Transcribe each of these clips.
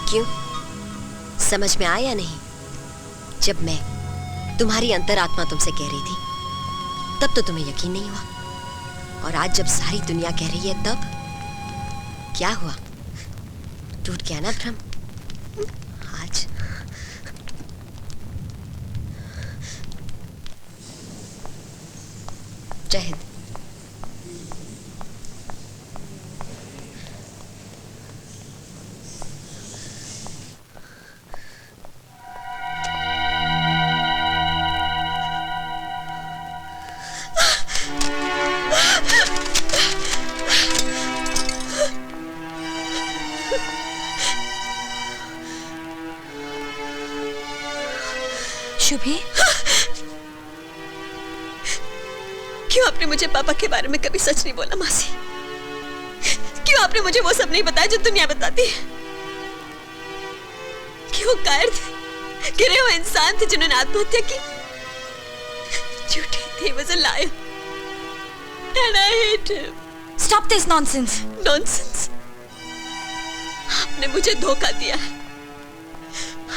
क्यों, समझ में आया नहीं? जब मैं तुम्हारी अंतरात्मा तुमसे कह रही थी तब तो तुम्हें यकीन नहीं हुआ, और आज जब सारी दुनिया कह रही है तब क्या हुआ? टूट गया ना भ्रम? आज जय हिंद। शुभी, क्यों आपने मुझे पापा के बारे में कभी सच नहीं बोला मासी? क्यों आपने मुझे वो सब नहीं बताया जो दुनिया बताती है? क्यों कायर थे, गिरे हुए इंसान थे जिन्होंने आत्महत्या की? झूठे थे, was a liar and I hate him. stop this nonsense. Nonsense? आपने मुझे धोखा दिया है,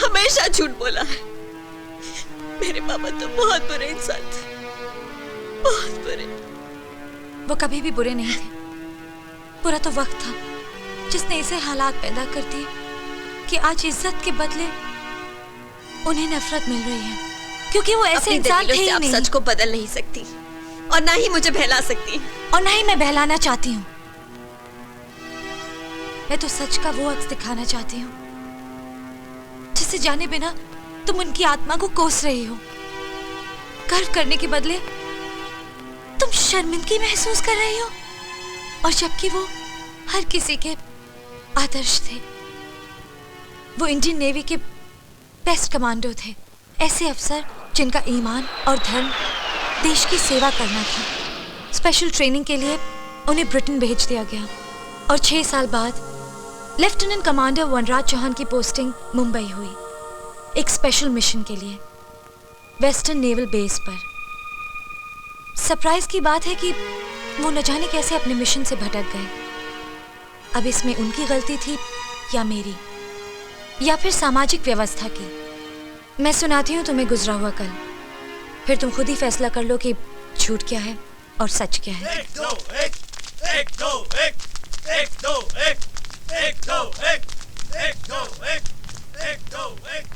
हमेशा झूठ बोला है। मेरे पापा तो बहुत बुरे इंसान थे, बहुत बुरे। वो कभी भी बुरे नहीं थे, बुरा तो वक्त था जिसने ऐसे हालात पैदा कर दिए कि आज इज्जत के बदले उन्हें नफरत मिल रही है, क्योंकि वो ऐसे इंसान थे ही नहीं। आप सच को बदल नहीं सकती और ना ही मुझे बहला सकती, और ना ही मैं बहलाना चाहती हूँ। मैं तो सच का वो अक्स दिखाना चाहती हूँ जिसे जाने बिना तुम उनकी आत्मा को कोस रही हो। गर्व करने के बदले तुम शर्मिंदगी महसूस कर रही हो, और जबकि वो हर किसी के आदर्श थे। वो इंडियन नेवी के बेस्ट कमांडो थे, ऐसे अफसर जिनका ईमान और धर्म देश की सेवा करना था। स्पेशल ट्रेनिंग के लिए उन्हें ब्रिटेन भेज दिया गया, और 6 साल बाद लेफ्टिनेंट कमांडर वनराज चौहान की पोस्टिंग मुंबई हुई, एक स्पेशल मिशन के लिए वेस्टर्न नेवल बेस पर। सरप्राइज की बात है कि वो न जाने कैसे अपने मिशन से भटक गए। अब इसमें उनकी गलती थी या मेरी, या फिर सामाजिक व्यवस्था की। मैं सुनाती हूँ तुम्हें गुजरा हुआ कल, फिर तुम खुद ही फैसला कर लो कि झूठ क्या है और सच क्या है। एक दो एक, एक दो एक, एक दो एक, एक दो एक, एक दो एक, एक दो एक,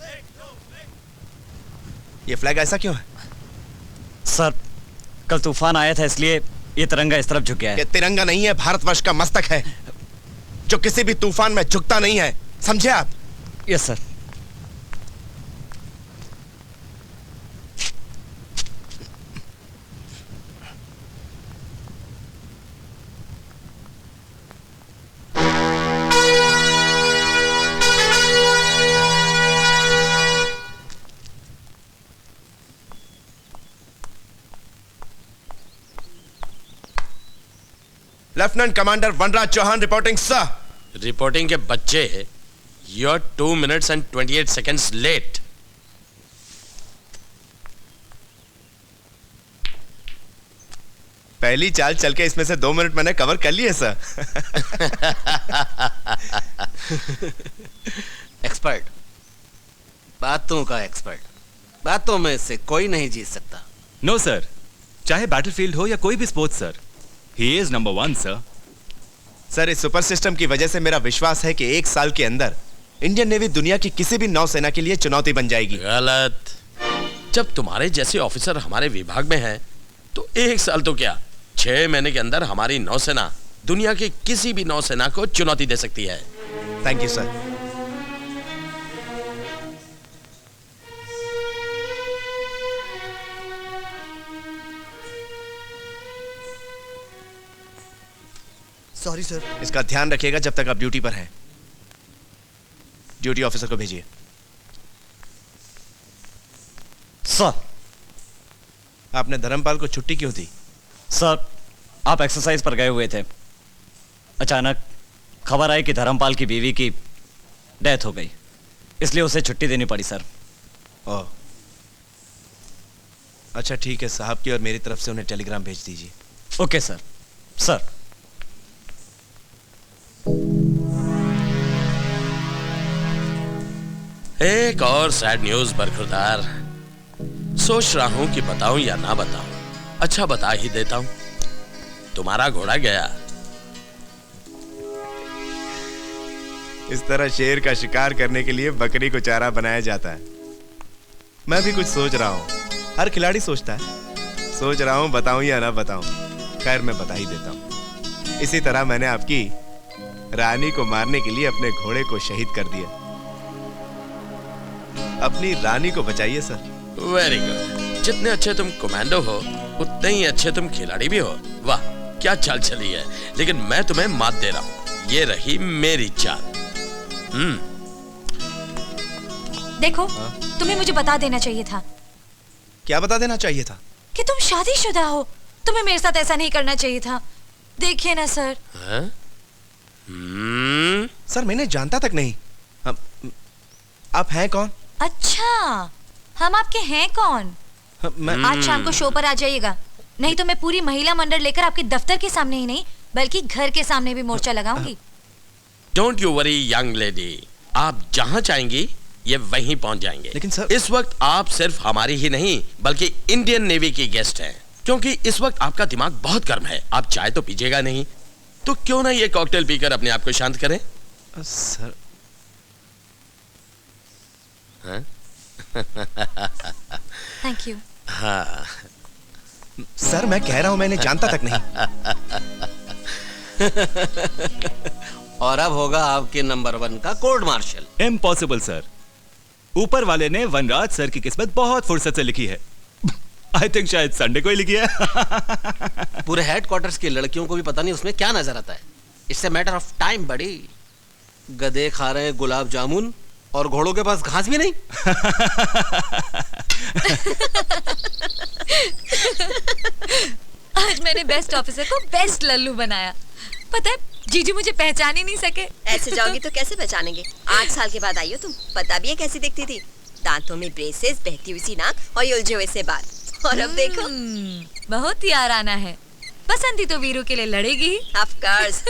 एक दो एक। ये फ्लैग ऐसा क्यों है? सर, कल तूफान आया था इसलिए ये तिरंगा इस तरफ झुक गया है। ये तिरंगा नहीं है, भारतवर्ष का मस्तक है जो किसी भी तूफान में झुकता नहीं है, समझे आप? Yes sir. Lieutenant commander Vanraj Chauhan reporting sir. Reporting के बच्चे, you are 2 minutes and 28 seconds late. पहली चाल चल के इसमें से 2 मिनट मैंने कवर कर लिए सर। एक्सपर्ट, बातों का एक्सपर्ट, बातों में से कोई नहीं जीत सकता। नो सर, चाहे बैटलफील्ड हो या कोई भी sports sir, he is number 1 sir. Sir, इस सुपर सिस्टम की वजह से मेरा विश्वास है कि 1 साल के अंदर इंडियन नेवी दुनिया की किसी भी नौसेना के लिए चुनौती बन जाएगी। गलत। जब तुम्हारे जैसे ऑफिसर हमारे विभाग में हैं, तो 1 साल तो क्या, 6 महीने के अंदर हमारी नौसेना दुनिया की किसी भी नौसेना को चुनौती दे सकती है। Thank you sir. Sorry sir. इसका ध्यान रखिएगा जब तक आप ड्यूटी पर हैं। ड्यूटी ऑफिसर को भेजिए। सर, आपने धर्मपाल को छुट्टी क्यों दी? सर, आप एक्सरसाइज पर गए हुए थे, अचानक खबर आई कि धर्मपाल की बीवी की डेथ हो गई, इसलिए उसे छुट्टी देनी पड़ी सर। ओह, अच्छा ठीक है, साहब की और मेरी तरफ से उन्हें टेलीग्राम भेज दीजिए। Okay sir. सर, एक और सैड न्यूज बरखुरदार। सोच रहा हूं कि बताऊं या ना बताऊं। अच्छा बता ही देता हूं, तुम्हारा घोड़ा गया। इस तरह शेर का शिकार करने के लिए बकरी को चारा बनाया जाता है। मैं भी कुछ सोच रहा हूं, हर खिलाड़ी सोचता है। सोच रहा हूं बताऊं या ना बताऊं। खैर मैं बता ही देता हूं। इसी तरह मैंने आपकी रानी को मारने के लिए अपने घोड़े को शहीद कर दिया। अपनी रानी को बचाइए सर। Very good. जितने अच्छे तुम कमांडो हो उतने ही अच्छे तुम खिलाड़ी भी हो। वाह क्या चाल चली है। लेकिन मैं तुम्हें मात दे रहा हूं, ये रही मेरी चाल। देखो तुम्हें मुझे बता देना चाहिए था। क्या बता देना चाहिए था? कि तुम शादीशुदा हो। तुम्हें मेरे साथ ऐसा नहीं करना चाहिए था। देखिए ना सर। सर मैंने जानता तक नहीं। आप हैं कौन? अच्छा हम आपके हैं कौन? आज शाम को शो पर आ जाइएगा, नहीं तो मैं पूरी महिला मंडल लेकर आपके दफ्तर के सामने ही नहीं बल्कि घर के सामने भी मोर्चा लगाऊंगी। Don't you worry young lady, आप जहां चाहेंगी ये वहीं पहुंच जाएंगे। लेकिन सर इस वक्त आप सिर्फ हमारी ही नहीं बल्कि इंडियन नेवी की गेस्ट हैं। क्योंकि इस वक्त आपका दिमाग बहुत गर्म है। आप चाय तो पीजिएगा नहीं, तो क्यों ना ये कॉकटेल पीकर अपने आप को शांत करें। Sir thank you. हाँ सर मैं कह रहा हूं मैंने जानता तक नहीं। और अब होगा आपके नंबर 1 का कोर्ट मार्शल। Impossible sir. ऊपर वाले ने वनराज सर की किस्मत बहुत फुर्सत से लिखी है। आई थिंक शायद संडे को ही लिखी है। पूरे हेडक्वार्टर्स की लड़कियों को भी पता नहीं उसमें क्या नजर आता है। It's a matter of time बड़ी। गधे खा रहे हैं गुलाब जामुन और घोड़ों के पास घास भी नहीं। आज मैंने बेस्ट ऑफिसर को बेस्ट लल्लू बनाया। पता है जीजू मुझे पहचान ही नहीं सके। ऐसे जाओगी तो कैसे पहचानेंगे? 8 साल के बाद आई हो तुम। पता भी है कैसी दिखती थी? दांतों में ब्रेसेस, बहती हुई सी नाक और ये उलझे हुए से बाल। और अब देखो बहुत याराना है। बसंती तो वीरू के लिए लड़ेगी। Of course.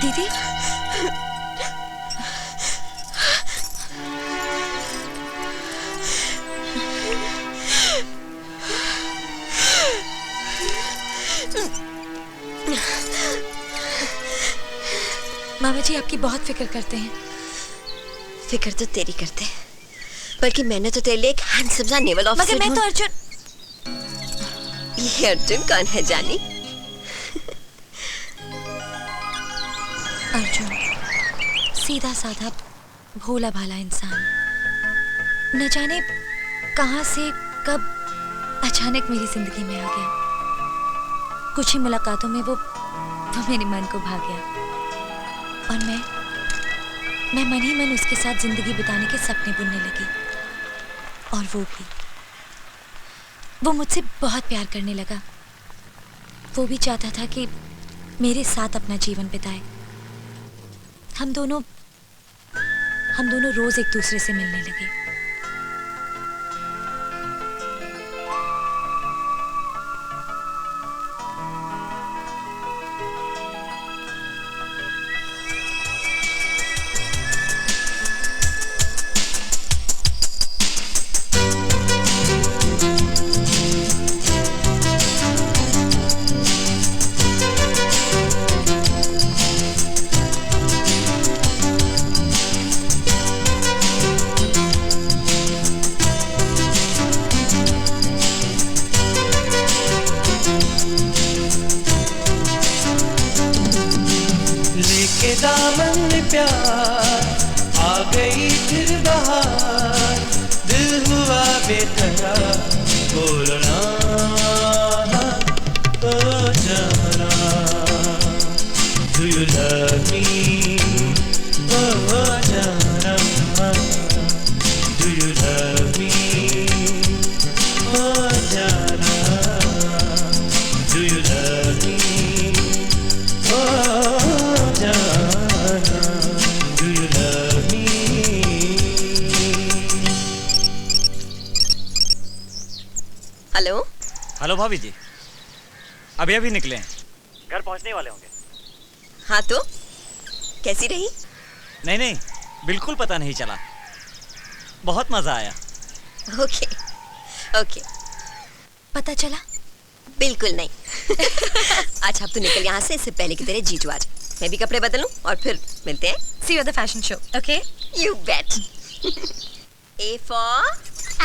दीदी मामा जी आपकी बहुत फिक्र करते हैं। फिक्र तो तेरी करते हैं, बल्कि मैंने तो तेरे लिए एक हैंडसम सा नेवल ऑफिसर। मगर मैं तो अर्जुन। ये अर्जुन कौन है जानी? अर्जुन सीधा साधा भोला भाला इंसान, न जाने कहां से कब अचानक मेरी जिंदगी में आ गया। कुछ ही मुलाकातों में वो मेरे मन को भा गया और मैं मन ही मन उसके साथ जिंदगी बिताने के सपने बुनने लगी। और वो मुझसे बहुत प्यार करने लगा। वो भी चाहता था कि मेरे साथ अपना जीवन बिताए। हम दोनों रोज एक दूसरे से मिलने लगे। हेलो भाभी जी, अभी निकले हैं। घर पहुंचने वाले होंगे। हाँ तो कैसी रही? नहीं नहीं, बिल्कुल पता नहीं चला। बहुत मजा आया। Okay okay. पता चला? बिल्कुल नहीं। अच्छा अब तू निकल यहाँ से, इससे पहले कि तेरे जीजू आ जाए। मैं भी कपड़े बदलूं और फिर मिलते हैं। See you at the fashion show, okay? You bet. A for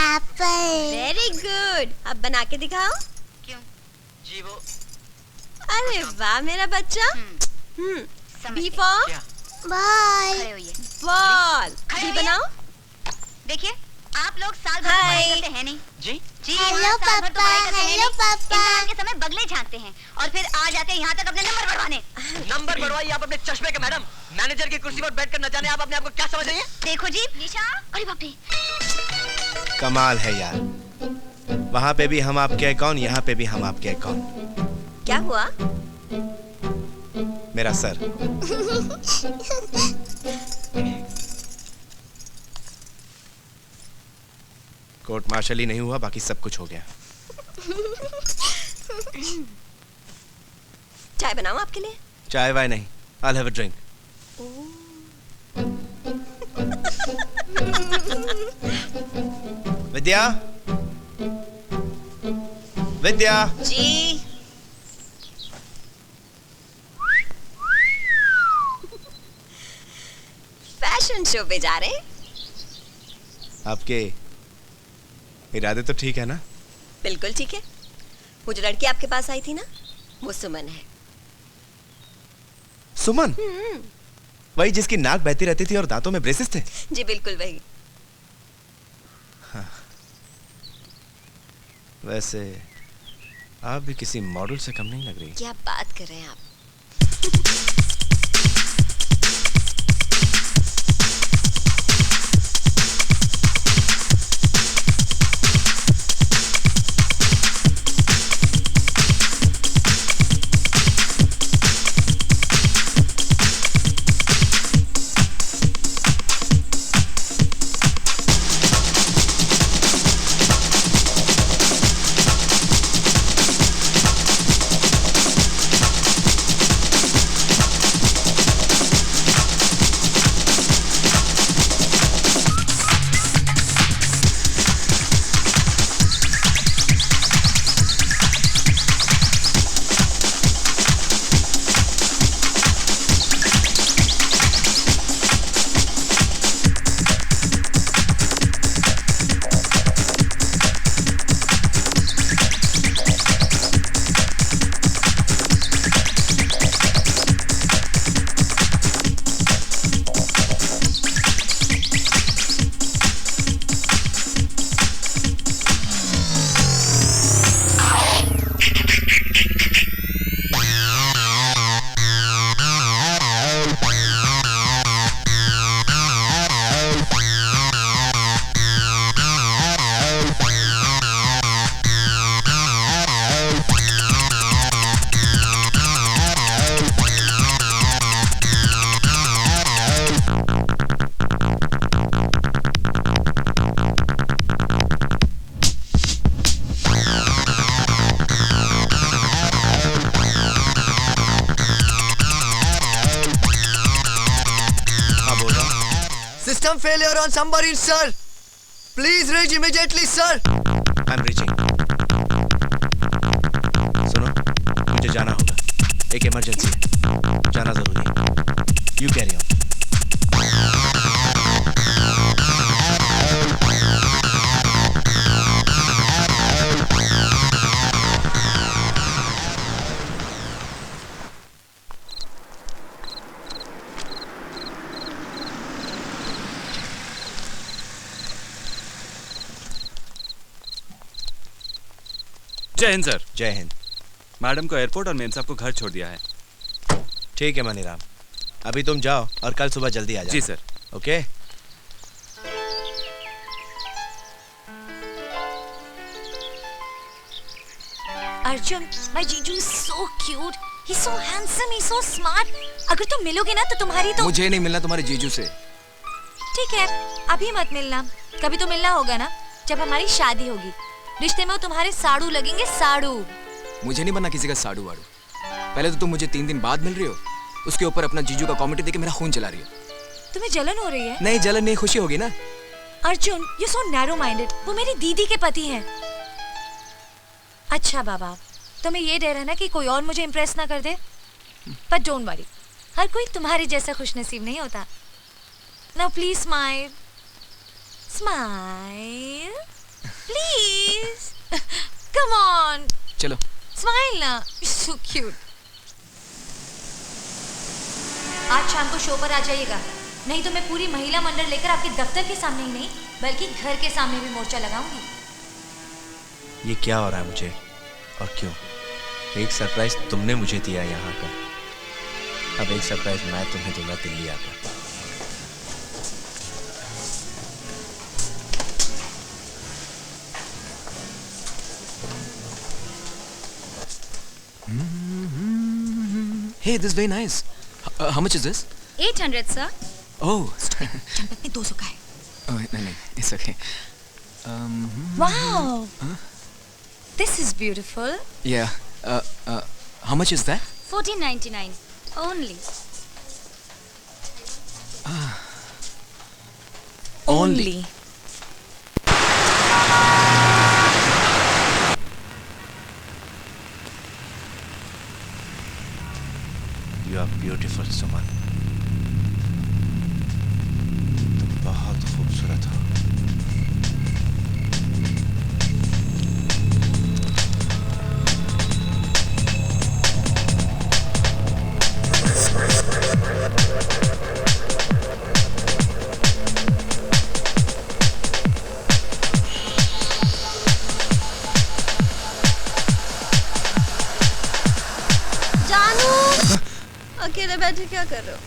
Apple. very good. अब बना के दिखाओ। क्यों? जी वो अरे वाह मेरा बच्चा। समझ B गई। for bye. खड़े होइए। ball. खड़े B होइए। बनाओ। देखिए आप लोग साल भर Hi. पढ़ाई करते हैं नहीं जी जी Hello, वहाँ साल भर तो पढ़ाई पापा, करते हैं hello, नहीं। पापा। इम्तिहान के समय बगले झांकते हैं और फिर आ जाते हैं यहाँ तक अपने नंबर बढ़वाने। नंबर बढ़वाइए आप अपने चश्मे के मैडम। मैनेजर की कुर्सी पर बैठकर न जाने आप अपने आप को क्या समझ रही हैं? देखो जी निशा। अरे बाप रे। कमाल है यार, वहां पे भी हम आपके कौन, यहाँ पे भी हम आपके कौन। क्या हुआ? मेरा सर। कोर्ट मार्शल ही नहीं हुआ, बाकी सब कुछ हो गया। चाय बनाऊं आपके लिए? चाय वाय नहीं, I'll have a drink. Vidya, Vidya. जी। फैशन शो पे जा रहे हैं? आपके इरादे तो ठीक है ना? बिल्कुल ठीक है। वो जो लड़की आपके पास आई थी ना, वो सुमन है। सुमन? वही जिसकी नाक बहती रहती थी और दांतों में ब्रेसेस थे? जी बिल्कुल वही। हाँ। वैसे आप भी किसी मॉडल से कम नहीं लग रही। क्या बात कर रहे हैं आप? System failure on submarine, sir. Please reach immediately, sir. I'm reaching. सुनो, मुझे जाना होगा। एक इमरजेंसी है, जाना जरूरी है। You carry on. जय हिंद सर। जय हिंद। मैडम को एयरपोर्ट और मेम साहब को घर छोड़ दिया है। ठीक है मनीराम, अभी तुम जाओ और कल सुबह जल्दी आ जाओ। जी सर। ओके। अर्जुन, my जीजू is so cute. He's so handsome. He's so smart. अगर तुम मिलोगे ना तो तुम्हारी तो मुझे नहीं मिलना तुम्हारे जीजू से। ठीक है, अभी मत मिलना। कभी तो मिलना होगा ना, जब हमारी शादी होगी। रिश्ते में वो तुम्हारे साड़ू लगेंगे, साड़ू। मुझे नहीं बनना किसी का साड़ू वाड़ू। पहले तो तुम मुझे 3 दिन बाद मिल रही हो, उसके ऊपर अपना जीजू का कॉमेडी देके मेरा खून चला रही हो। तुम्हें जलन हो रही है? नहीं जलन नहीं, खुशी होगी ना। Arjun, you so narrow minded. वो मेरी दीदी के पति हैं। अच्छा बाबा, तुम्हें ये डर है ना कि कोई और मुझे इम्प्रेस ना कर दे, पर डोंट वरी, हर कोई तुम्हारी जैसा खुशनसीब नहीं होता। Now please smile, smile please, come on, चलो स्माइल ना, सो क्यूट। आज शाम को शो पर आ जाइएगा, नहीं तो मैं पूरी महिला मंडल लेकर आपके दफ्तर के सामने ही नहीं बल्कि घर के सामने भी मोर्चा लगाऊंगी। ये क्या हो रहा है मुझे और क्यों? एक सरप्राइज तुमने मुझे दिया यहाँ का, अब एक सरप्राइज मैं तुम्हें दूंगा दिल्ली आकर। Hey, this is very nice. How much is this? 800 sir. Oh, Champak ने 200 का है। oh नहीं, it's okay. Wow, this is beautiful. Yeah. How much is that? 14.99 only. Only. You are beautiful, Suman. तुम बहुत खूबसूरत हो। अकेले बैठे क्या कर रहे हो?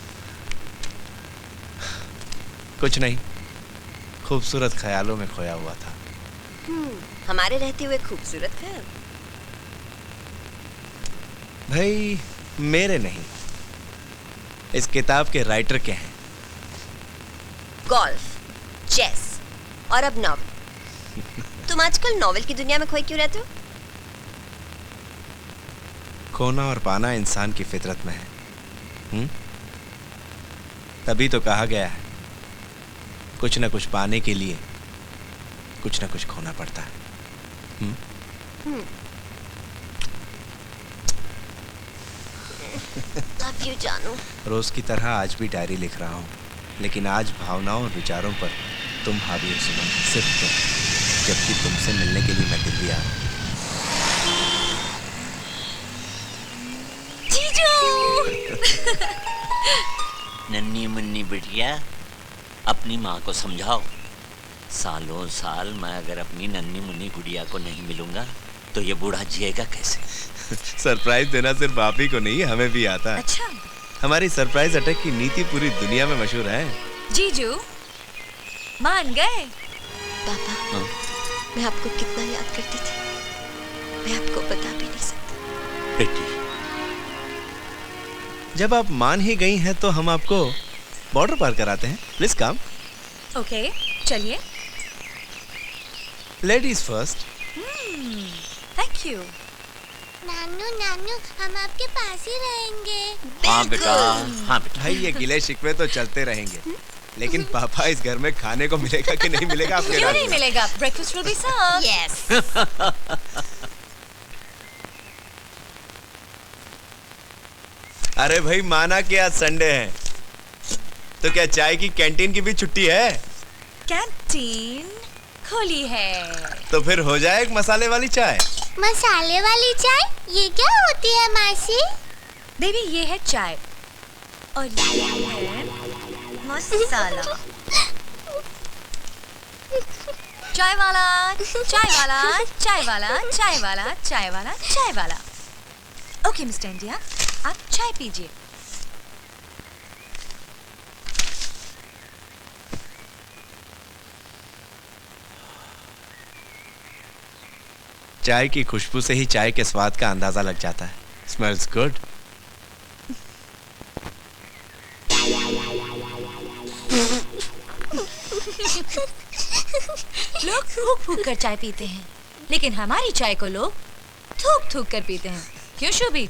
कुछ नहीं, खूबसूरत ख्यालों में खोया हुआ था। हमारे रहते हुए खूबसूरत ख्याल? भाई मेरे नहीं, इस किताब के राइटर के हैं। गोल्फ, चेस और अब नॉवल। तुम आजकल नॉवल की दुनिया में खोए क्यों रहते हो? खोना और पाना इंसान की फितरत में है। तभी तो कहा गया है, कुछ न कुछ पाने के लिए कुछ न कुछ खोना पड़ता है। अब यू जानू। रोज की तरह आज भी डायरी लिख रहा हूँ, लेकिन आज भावनाओं और विचारों पर तुम हावी हो सुमन, सिर्फ तुम, जबकि तुमसे मिलने के लिए मैं दिल्ली आ रहा हूँ। नन्ही मुन्नी बिटिया, अपनी माँ को समझाओ। सालों साल मैं अगर अपनी नन्ही मुन्नी गुड़िया को नहीं मिलूंगा तो ये बूढ़ा जिएगा कैसे? सरप्राइज देना सिर्फ आप ही को नहीं, हमें भी आता है। अच्छा, हमारी सरप्राइज अटैक की नीति पूरी दुनिया में मशहूर है। जीजू मान गए? पापा, मैं आपको कितना याद करती थी, मैं आपको बता भी नहीं सकती। बेटी, जब आप मान ही गई हैं तो हम आपको बॉर्डर पार कराते हैं। Please come. ओके, चलिए। Ladies first. Thank you. Nanu Nanu, हम आपके पास ही रहेंगे। हाँ बेटा, हाँ बेटा। भाई ये गिले शिकवे तो चलते रहेंगे, लेकिन पापा इस घर में खाने को मिलेगा कि नहीं मिलेगा आपके? क्यों नहीं मिलेगा? Breakfast will be served. Yes. अरे भाई माना कि आज संडे है, तो क्या चाय की कैंटीन की भी छुट्टी है? कैंटीन खुली है। तो फिर हो जाए एक मसाले वाली चाय। मसाले वाली चाय? ये क्या होती है मासी? बेबी, ये है चाय और ये है मसाला। चाय वाला, चाय वाला, चाय वाला, चाय वाला, चाय वाला, चाय वाला। ओके मिस्टर इंडिया, आप चाय पीजिए। चाय की खुशबू से ही चाय के स्वाद का अंदाजा लग जाता है। Smells good. लोग फूक फूक कर चाय पीते हैं, लेकिन हमारी चाय को लोग थूक थूक कर पीते हैं। क्यों शुभी?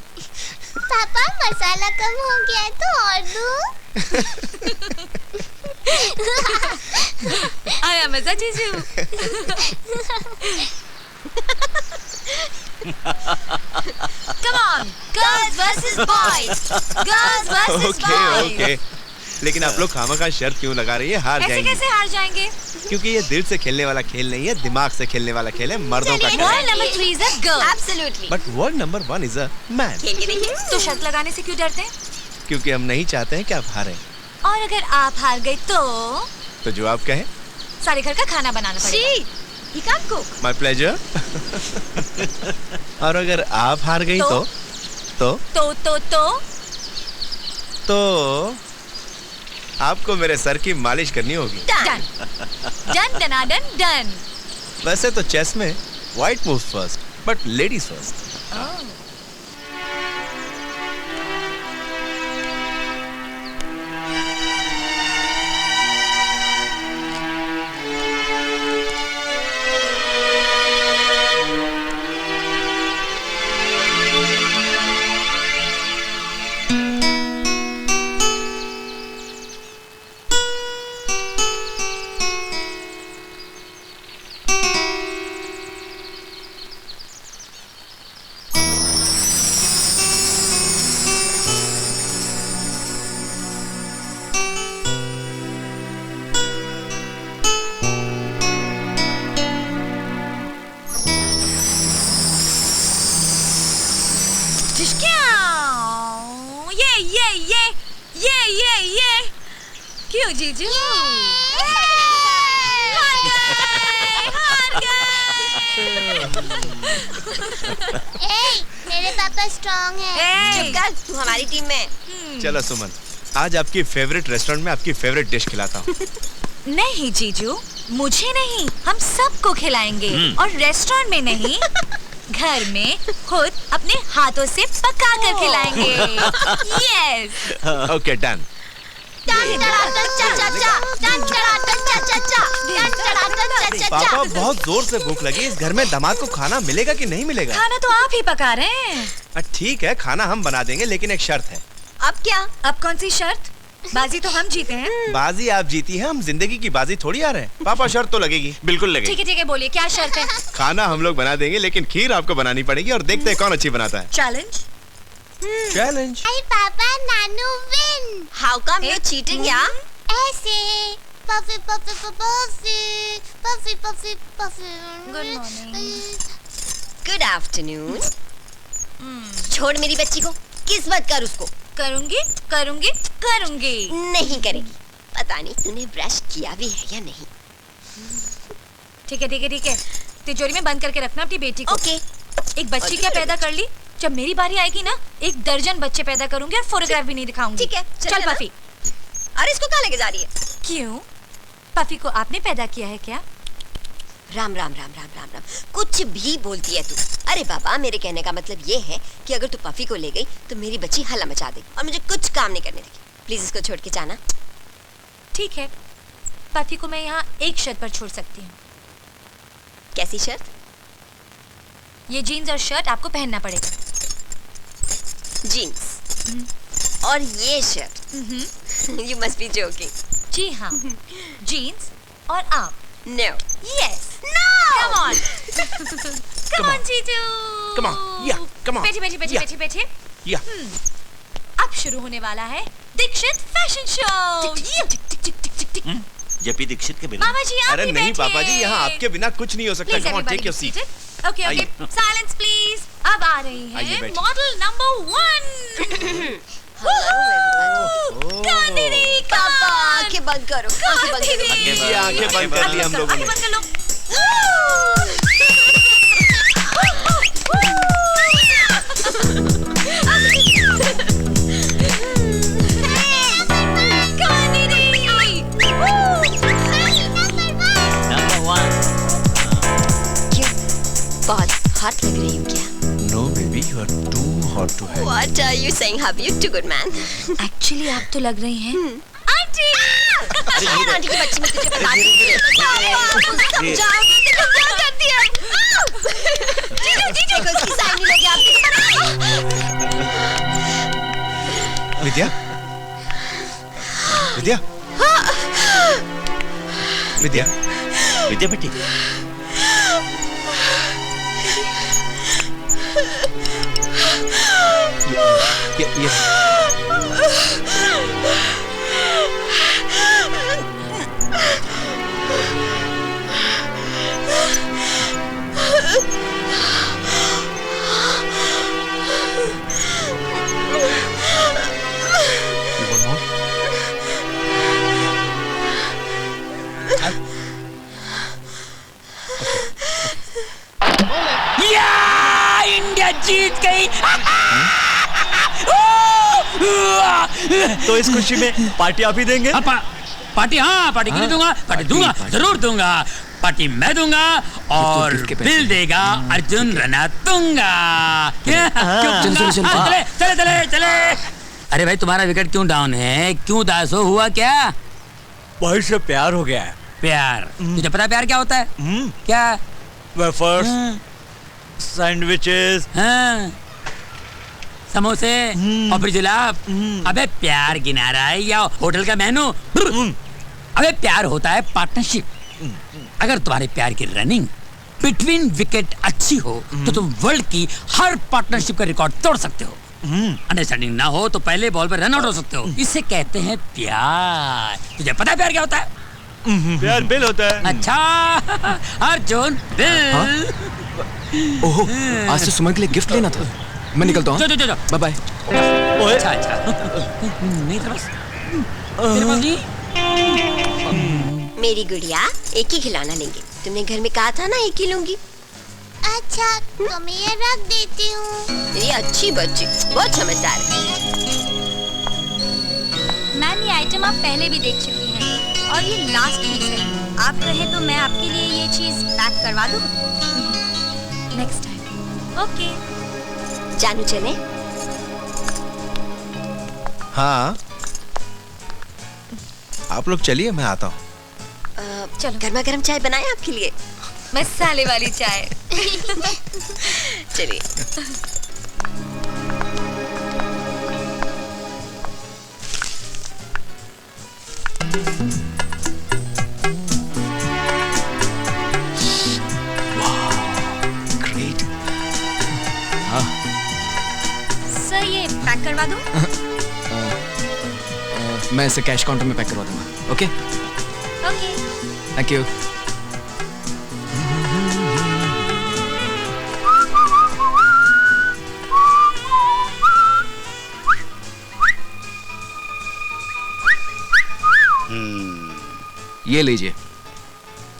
पापा मसाला कम हो गया है तो और दूं? आया मजा जीजू। Come on, girls versus boys. Girls versus okay boys. Okay, लेकिन आप लोग खामखा शर्त क्यों लगा रही है? हार ऐसे जाएंगे। कैसे हार जाएंगे? क्योंकि ये दिल से खेलने वाला खेल नहीं है, दिमाग से खेलने वाला खेल है, मर्दों का खेल Rule है। number 3 is a girl. Absolutely. But word number 1 is a man. खेल के देखिए। तो शर्त लगाने से क्यों डरते हैं? क्योंकि हम नहीं चाहते हैं कि आप हारें। और अगर आप हार गए तो तो जो आप कहें। सारे घर का खाना बनाना पड़ेगा। He can't cook. My pleasure. और अगर आप हार गई तो तो आपको मेरे सर की मालिश करनी होगी। Done done done done. वैसे तो चेस में white moves first, but ladies first. ये क्यों जीजू? हार गए। मेरे पापा स्ट्रांग है। चुप कर, तू हमारी टीम में। चलो सुमन, आज आपकी फेवरेट रेस्टोरेंट में आपकी फेवरेट डिश खिलाता हूँ। नहीं जीजू, मुझे नहीं, हम सबको खिलाएंगे। और रेस्टोरेंट में नहीं, घर में खुद अपने हाथों से पका कर खिलाएंगे। यस। Okay done. पापा बहुत जोर से भूख लगी, इस घर में दामाद को खाना मिलेगा कि नहीं मिलेगा? खाना तो आप ही पका रहे हैं। ठीक है, खाना हम बना देंगे, लेकिन एक शर्त है। अब क्या? अब कौन सी शर्त? बाजी तो हम जीते हैं। बाजी आप जीती हैं, हम जिंदगी की बाजी थोड़ी आ रहे हैं। पापा शर्त तो लगेगी। बिल्कुल लगेगी। ठीक है, बोलिए क्या शर्त है? खाना हम लोग बना देंगे, लेकिन खीर आपको बनानी पड़ेगी, और देखते हैं कौन अच्छी बनाता है। चैलेंज। चैलेंज। अरे पापा, Nanu win. How come you cheating या? ऐसे puffy puffy puffy puffy puffy puffy. Good morning. Good afternoon. छोड़ मेरी बच्ची को, किस बात कर उसको। करूंगी करूंगी करूंगी। नहीं करेगी। पता नहीं तूने ब्रश किया भी है या नहीं। ठीक है, तिजोरी में बंद करके रखना अपनी बेटी को। ओके। एक बच्ची क्या पैदा कर ली, जब मेरी बारी आएगी ना, 1 दर्जन बच्चे पैदा करूंगी और फोटोग्राफ भी नहीं दिखाऊंगी। ठीक है, चल पफी। अरे इसको कहाँ लेके जा रही है? क्यों? पफी को आपने पैदा किया है क्या? राम राम राम राम राम राम, कुछ भी बोलती है तू। अरे बाबा, मेरे कहने का मतलब ये है कि अगर तू पफी को ले गई तो मेरी बच्ची हल्ला मचा देगी और मुझे कुछ काम नहीं करने देगी। प्लीज इसको छोड़ के जाना। ठीक है, पफी को मैं यहाँ एक शर्त पर छोड़ सकती हूँ। कैसी शर्त? ये जीन्स और शर्ट आपको पहनना पड़ेगा। जीन्स और ये shirt. You must be joking. जी हाँ, जीन्स और आप। No. Yes. No. Come on. Come on जीजू। Come on. Yeah, come on. बैठे। Yeah. अब शुरू होने वाला है Dixit fashion show. JP Dixit के बिना। मामा जी आप अरे भी नहीं बैठिए। पापा जी, यहाँ आपके बिना कुछ नहीं हो सकता। Please Come on, everybody take your be seat. seated. Okay, आइए। Silence please. अब आ रही आइए, है बैठिए। Model number 1। कांदिनी, पापा आंखें बंद करो, आंखें बंद करो। ये आंखें बंद कर ली हम लोगों ने। बंद कर लो। बहुत हॉट लग रही हूँ क्या? No baby, you are too hot to handle. What are you saying, hubby? You're too good man. Actually आप तो लग रही हैं आंटी। अरे आंटी की बच्ची में तुझे बता दूँ। समझाओ, देखो क्या करती है। जीजू, उसकी साइड नहीं लगी आपकी। विद्या, विद्या, विद्या, विद्या बेटी, ये इंडिया जीत गई। तो इस खुशी में पार्टी आप ही देंगे? पार्टी, हाँ पार्टी क्यों दूंगा, पार्टी दूंगा, जरूर दूंगा। पार्टी मैं दूंगा और बिल देगा अर्जुन रनातुंगा। चले चले चले। अरे भाई तुम्हारा विकेट क्यों डाउन है? क्यों उदास हो? हुआ क्या? भाई से प्यार हो गया है। प्यार? तुझे पता है प्यार क्या होता है? क्या? वेफर्स, सैंडविचेस, समोसे और फिर जुलाब। अबे प्यार गिना रहा है या होटल का मेनू? अबे प्यार होता है पार्टनरशिप। अगर तुम्हारे प्यार की रनिंग बिटवीन विकेट अच्छी हो तो तुम वर्ल्ड की हर पार्टनरशिप का रिकॉर्ड तोड़ सकते हो। अंडरस्टैंडिंग ना हो तो पहले बॉल पर रन आउट हो सकते हो। इसे कहते हैं प्यार। तुझे पता है प्यार क्या होता है? प्यार बिल होता है। अच्छा अर्जुन बिल। ओहो, आज तो सुमन के लिए गिफ्ट लेना था। मैं निकलता हूँ। Bye bye. अच्छा नहीं था बस। मेरी गुड़िया एक ही खिलौना लेंगे। तुमने घर में कहा था ना एक ही लूंगी। अच्छा तो मैं ये रख देती हूँ। ये अच्छी बच्ची, बहुत समझदार है। मैम ये आइटम आप पहले भी देख चुकी हैं और ये लास्ट पीस है। आप कहें तो मैं आपके लिए ये चीज पैक करवा दूँ। Next time. ओके। जानू चले? हाँ, आप लोग चलिए, मैं आता हूँ। चलो गर्मा गर्म चाय बनाए आपके लिए। मसाले वाली चाय। चलिए। ग्रेट। हाँ। सर ये पैक करवा दूँ? मैं इसे कैश काउंटर में पैक करवा दूंगा। ओके? ओके। Thank you. ये लीजिए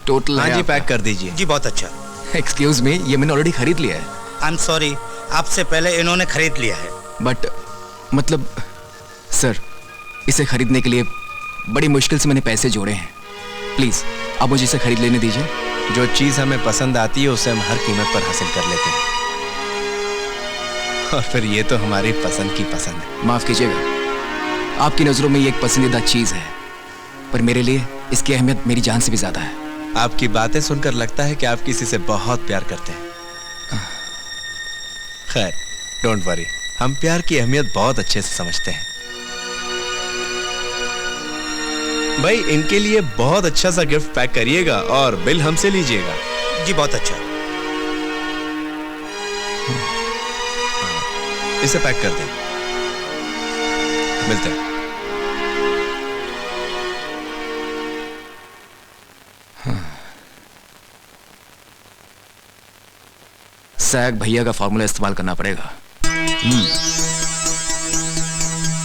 टोटल। हाँ जी, पैक कर दीजिए। जी बहुत अच्छा। एक्सक्यूज मी, ये मैंने ऑलरेडी खरीद लिया है। आई एम सॉरी, आपसे पहले इन्होंने खरीद लिया है। बट मतलब सर, इसे खरीदने के लिए बड़ी मुश्किल से मैंने पैसे जोड़े हैं। प्लीज आप मुझे इसे खरीद लेने दीजिए। जो चीज हमें पसंद आती है उसे हम हर कीमत पर हासिल कर लेते हैं, और फिर ये तो हमारी पसंद की पसंद है। माफ कीजिएगा, आपकी नजरों में ये एक पसंदीदा चीज है, पर मेरे लिए इसकी अहमियत मेरी जान से भी ज्यादा है। आपकी बातें सुनकर लगता है कि आप किसी से बहुत प्यार करते हैं। खैर, डोंट वरी, हम प्यार की अहमियत बहुत अच्छे से समझते हैं। भाई, इनके लिए बहुत अच्छा सा गिफ्ट पैक करिएगा और बिल हमसे लीजिएगा। जी बहुत अच्छा। इसे पैक कर दें, मिलते हैं। सैग भैया का फॉर्मूला इस्तेमाल करना पड़ेगा।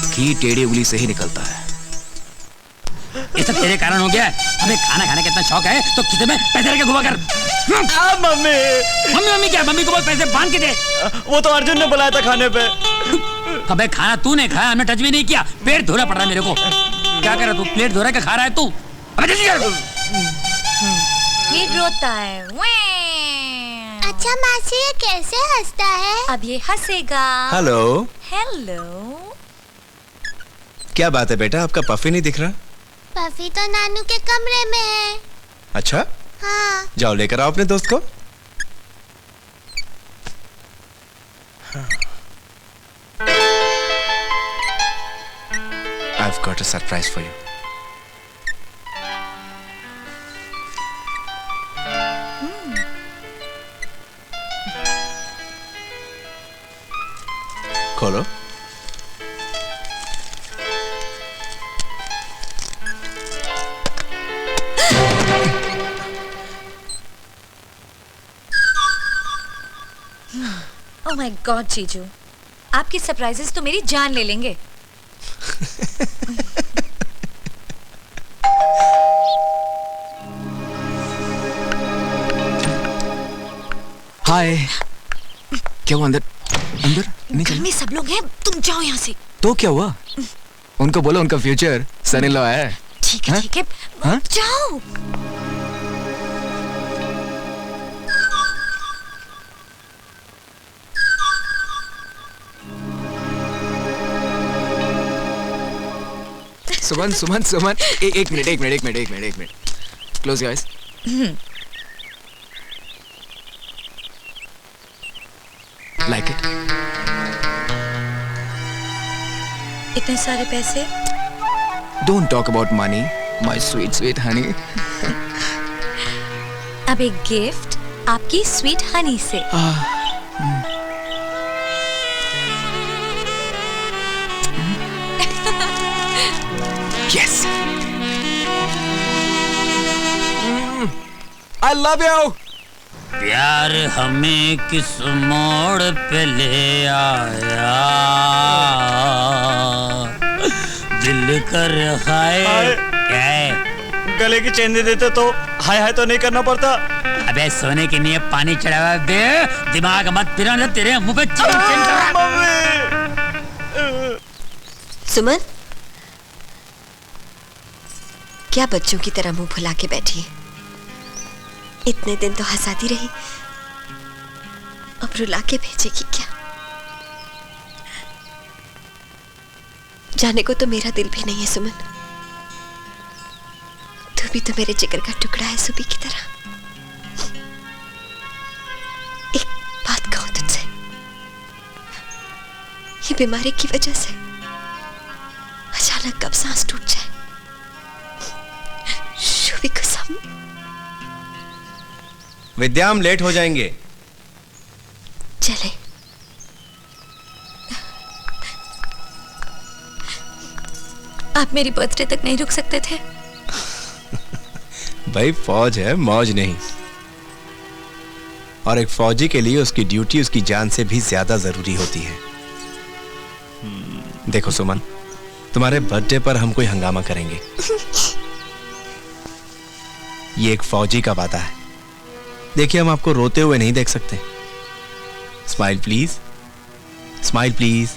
घी टेढ़ी उंगली से ही निकलता है। ये सब तेरे कारण हो गया है। हमें खाना खाने का इतना शौक है तो किसी में पैसे लेके घुमा कर। मम्मी मम्मी क्या? मम्मी को बोल पैसे बांध के दे। वो तो अर्जुन ने बुलाया था खाने पे। कभी खाना तूने खाया, हमने टच भी नहीं किया। पेट धोना पड़ रहा है मेरे को। क्या कर रहा तू? प्लेट धो रहा है, खा रहा है तू? अबे जल्दी कर। ये रोता है। अच्छा मासी, ये कैसे हंसता है? अब ये हंसेगा। हेलो। हेलो। क्या बात है बेटा, आपका पफी नहीं दिख रहा? पफी तो नानू के कमरे में है। अच्छा, हाँ। जाओ लेकर आओ अपने दोस्त को। I've got a surprise for you. खोलो. ओह माय गॉड जीजू, आपके सरप्राइजेस तो मेरी जान ले लेंगे. हाय. क्या हुआ? अंदर अंदर नहीं घर में सब लोग हैं, तुम जाओ यहाँ से. तो क्या हुआ? उनको बोलो उनका फ्यूचर सन इन लॉ है. ठीक है ठीक है, हाँ? जाओ. सुमन सुमन सुमन, एक minute. Close guys. Like it? इतने सारे पैसे? Don't talk about money, my sweet sweet Honey. अब एक गिफ्ट आपकी स्वीट हनी से. Yes. I love you. प्यार हमें किस मोड़ पे ले आया, दिल कर हाय. क्या है? गले की चेन दे देते तो हाय हाय तो नहीं करना पड़ता. अबे सोने के लिए पानी चढ़ावा दे, दिमाग मत फिरा ना, तेरे मुंह पे चेन सुमन, क्या बच्चों की तरह मुंह फुला के बैठी है? इतने दिन तो हंसाती रही, अब रुला के भेजेगी क्या? जाने को तो मेरा दिल भी नहीं है सुमन. तू भी तो मेरे जिगर का टुकड़ा है सुबी की तरह. एक बात कहूं तुझसे, ये बीमारी की वजह से अचानक कब सांस टूट जाए, शुभी कसम. विद्या, हम लेट हो जाएंगे. चले. आप मेरी बर्थडे तक नहीं रुक सकते थे? भाई फौज है, मौज नहीं. और एक फौजी के लिए उसकी ड्यूटी उसकी जान से भी ज्यादा जरूरी होती है. देखो सुमन, तुम्हारे बर्थडे पर हम कोई हंगामा करेंगे. ये एक फौजी का वादा है. देखिए, हम आपको रोते हुए नहीं देख सकते. Smile please, smile please.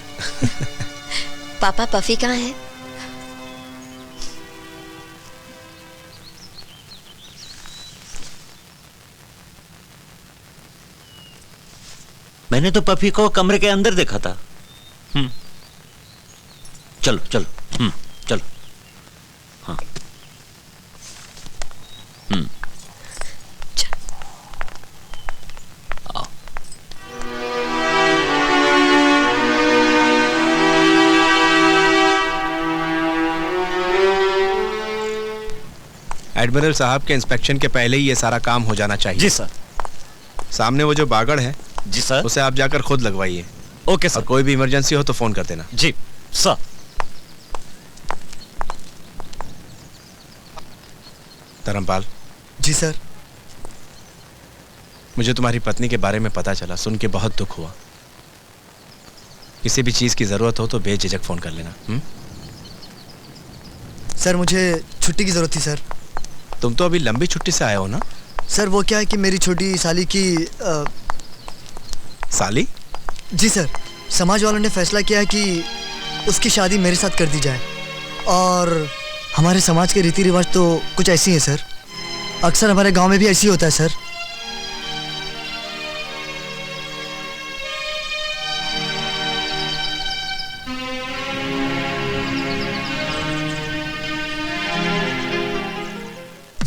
पापा पफी कहाँ है? मैंने तो पफी को कमरे के अंदर देखा था. चलो चलो. चलो. हाँ. आओ. एडमिरल साहब के इंस्पेक्शन के पहले ही ये सारा काम हो जाना चाहिए. जी सर. सामने वो जो बागड़ है, जी सर, उसे आप जाकर खुद लगवाइए. Okay sir. और कोई भी इमरजेंसी हो तो फोन कर देना. जी सर. धर्मपाल. जी सर. मुझे तुम्हारी पत्नी के बारे में पता चला, सुन के बहुत दुख हुआ. किसी भी चीज की जरूरत हो तो बेझिझक फोन कर लेना. सर, मुझे छुट्टी की जरूरत थी सर. तुम तो अभी लंबी छुट्टी से आए हो ना? सर, वो क्या है कि मेरी छोटी साली की साली? जी सर, समाज वालों ने फैसला किया है कि उसकी शादी मेरे साथ कर दी जाए. और हमारे समाज के रीति रिवाज तो कुछ ऐसी हैं सर. अक्सर हमारे गांव में भी ऐसी होता है सर.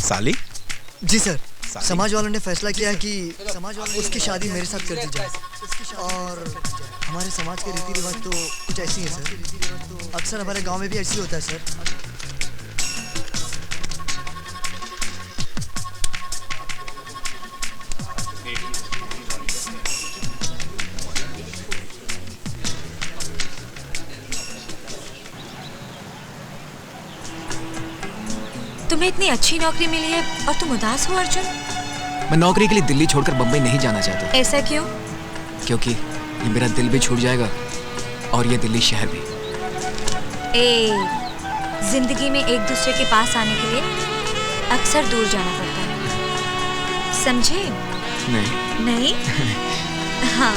साली? जी सर, समाज वालों ने फैसला किया है कि समाज वालों उसकी शादी मेरे साथ कर दी जाए. और हमारे समाज के रीति रिवाज तो कुछ ऐसी हैं सर. अक्सर हमारे गांव में भी ऐसी होता है सर। तुम्हें इतनी अच्छी नौकरी मिली है और तुम उदास हो अर्जुन? मैं नौकरी के लिए दिल्ली छोड़कर बम्बई नहीं जाना चाहता। ऐसा क्यों? क्योंकि ये मेरा दिल भी छूट जाएगा और ये दिल्ली शहर भी। जिंदगी में एक दूसरे के पास आने के लिए अक्सर दूर जाना पड़ता है, समझे? नहीं। हाँ।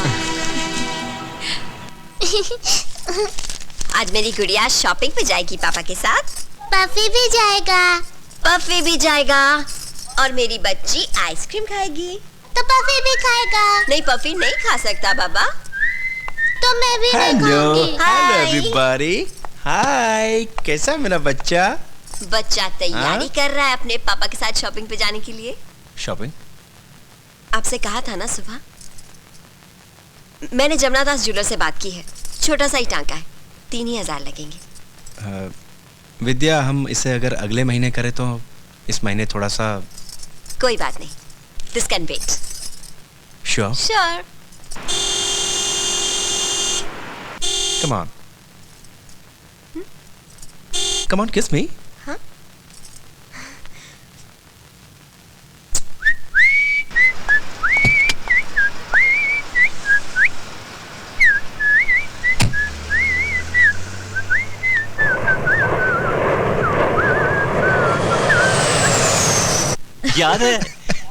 आज मेरी गुड़िया शॉपिंग पे जाएगी पापा के साथ। पफी भी जाएगा। पफी भी जाएगा और मेरी बच्ची आइसक्रीम खाएगी। तो पफी भी खाएगा। नहीं, पफी नहीं खा सकता बाबा। तो मैं भी नहीं खाऊंगी। Hello everybody. हाय, कैसा मेरा बच्चा? बच्चा तैयारी कर रहा है अपने पापा के साथ शॉपिंग पे जाने के लिए। शॉपिंग? आपसे कहा था ना सुबह। मैंने जमुना दास ज्वेलर से बात की है, छोटा सा ही टांका है, 3,000 लगेंगे। विद्या, हम इसे अगर अगले महीने करें तो इस महीने थोड़ा सा। कोई बात नहीं, this can wait. Sure? Sure. Come on, come on, kiss me. हाँ? याद है?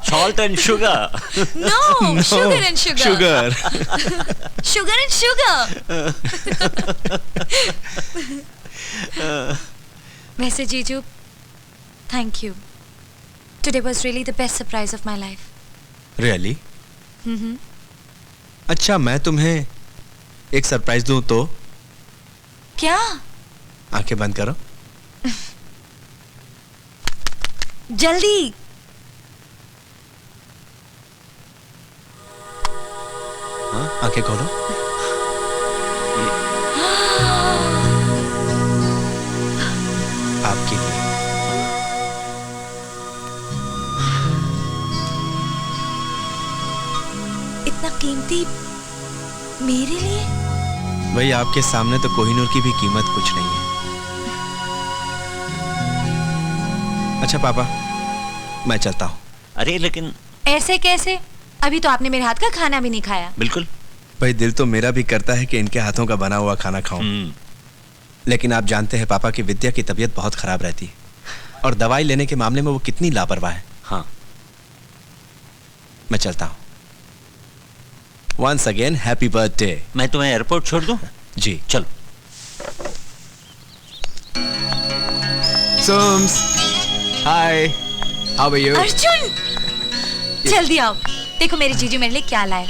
Salt and sugar. No, sugar and sugar. Sugar. Sugar and sugar. वैसे जीजू, thank you. Today was really the best surprise of my life. Really? अच्छा, मैं तुम्हें एक surprise दूं तो? क्या? आंखें बंद करो। जल्दी। हाँ, आंखें खोलो। आपके लिए। इतना कीमती मेरे लिए? भाई, आपके सामने तो कोहिनूर की भी कीमत कुछ नहीं है। अच्छा पापा, मैं चलता हूँ। अरे लेकिन ऐसे कैसे? अभी तो आपने मेरे हाथ का खाना भी नहीं खाया। बिल्कुल। भाई, दिल तो मेरा भी करता है कि इनके हाथों का बना हुआ खाना खाऊं। लेकिन आप जानते हैं पापा की विद्या की तबीयत बहुत खराब रहती है और दवाई लेने के मामले में वो कितनी लापरवाह है। हाँ, मैं चलता हूँ। Once again happy birthday. मैं तुम्हें एयरपोर्ट छोड़ दूं? जी चलो। Soms, hi, how are you? Arjun, जल्दी आओ, देखो मेरे जीजू मेरे लिए क्या लाए।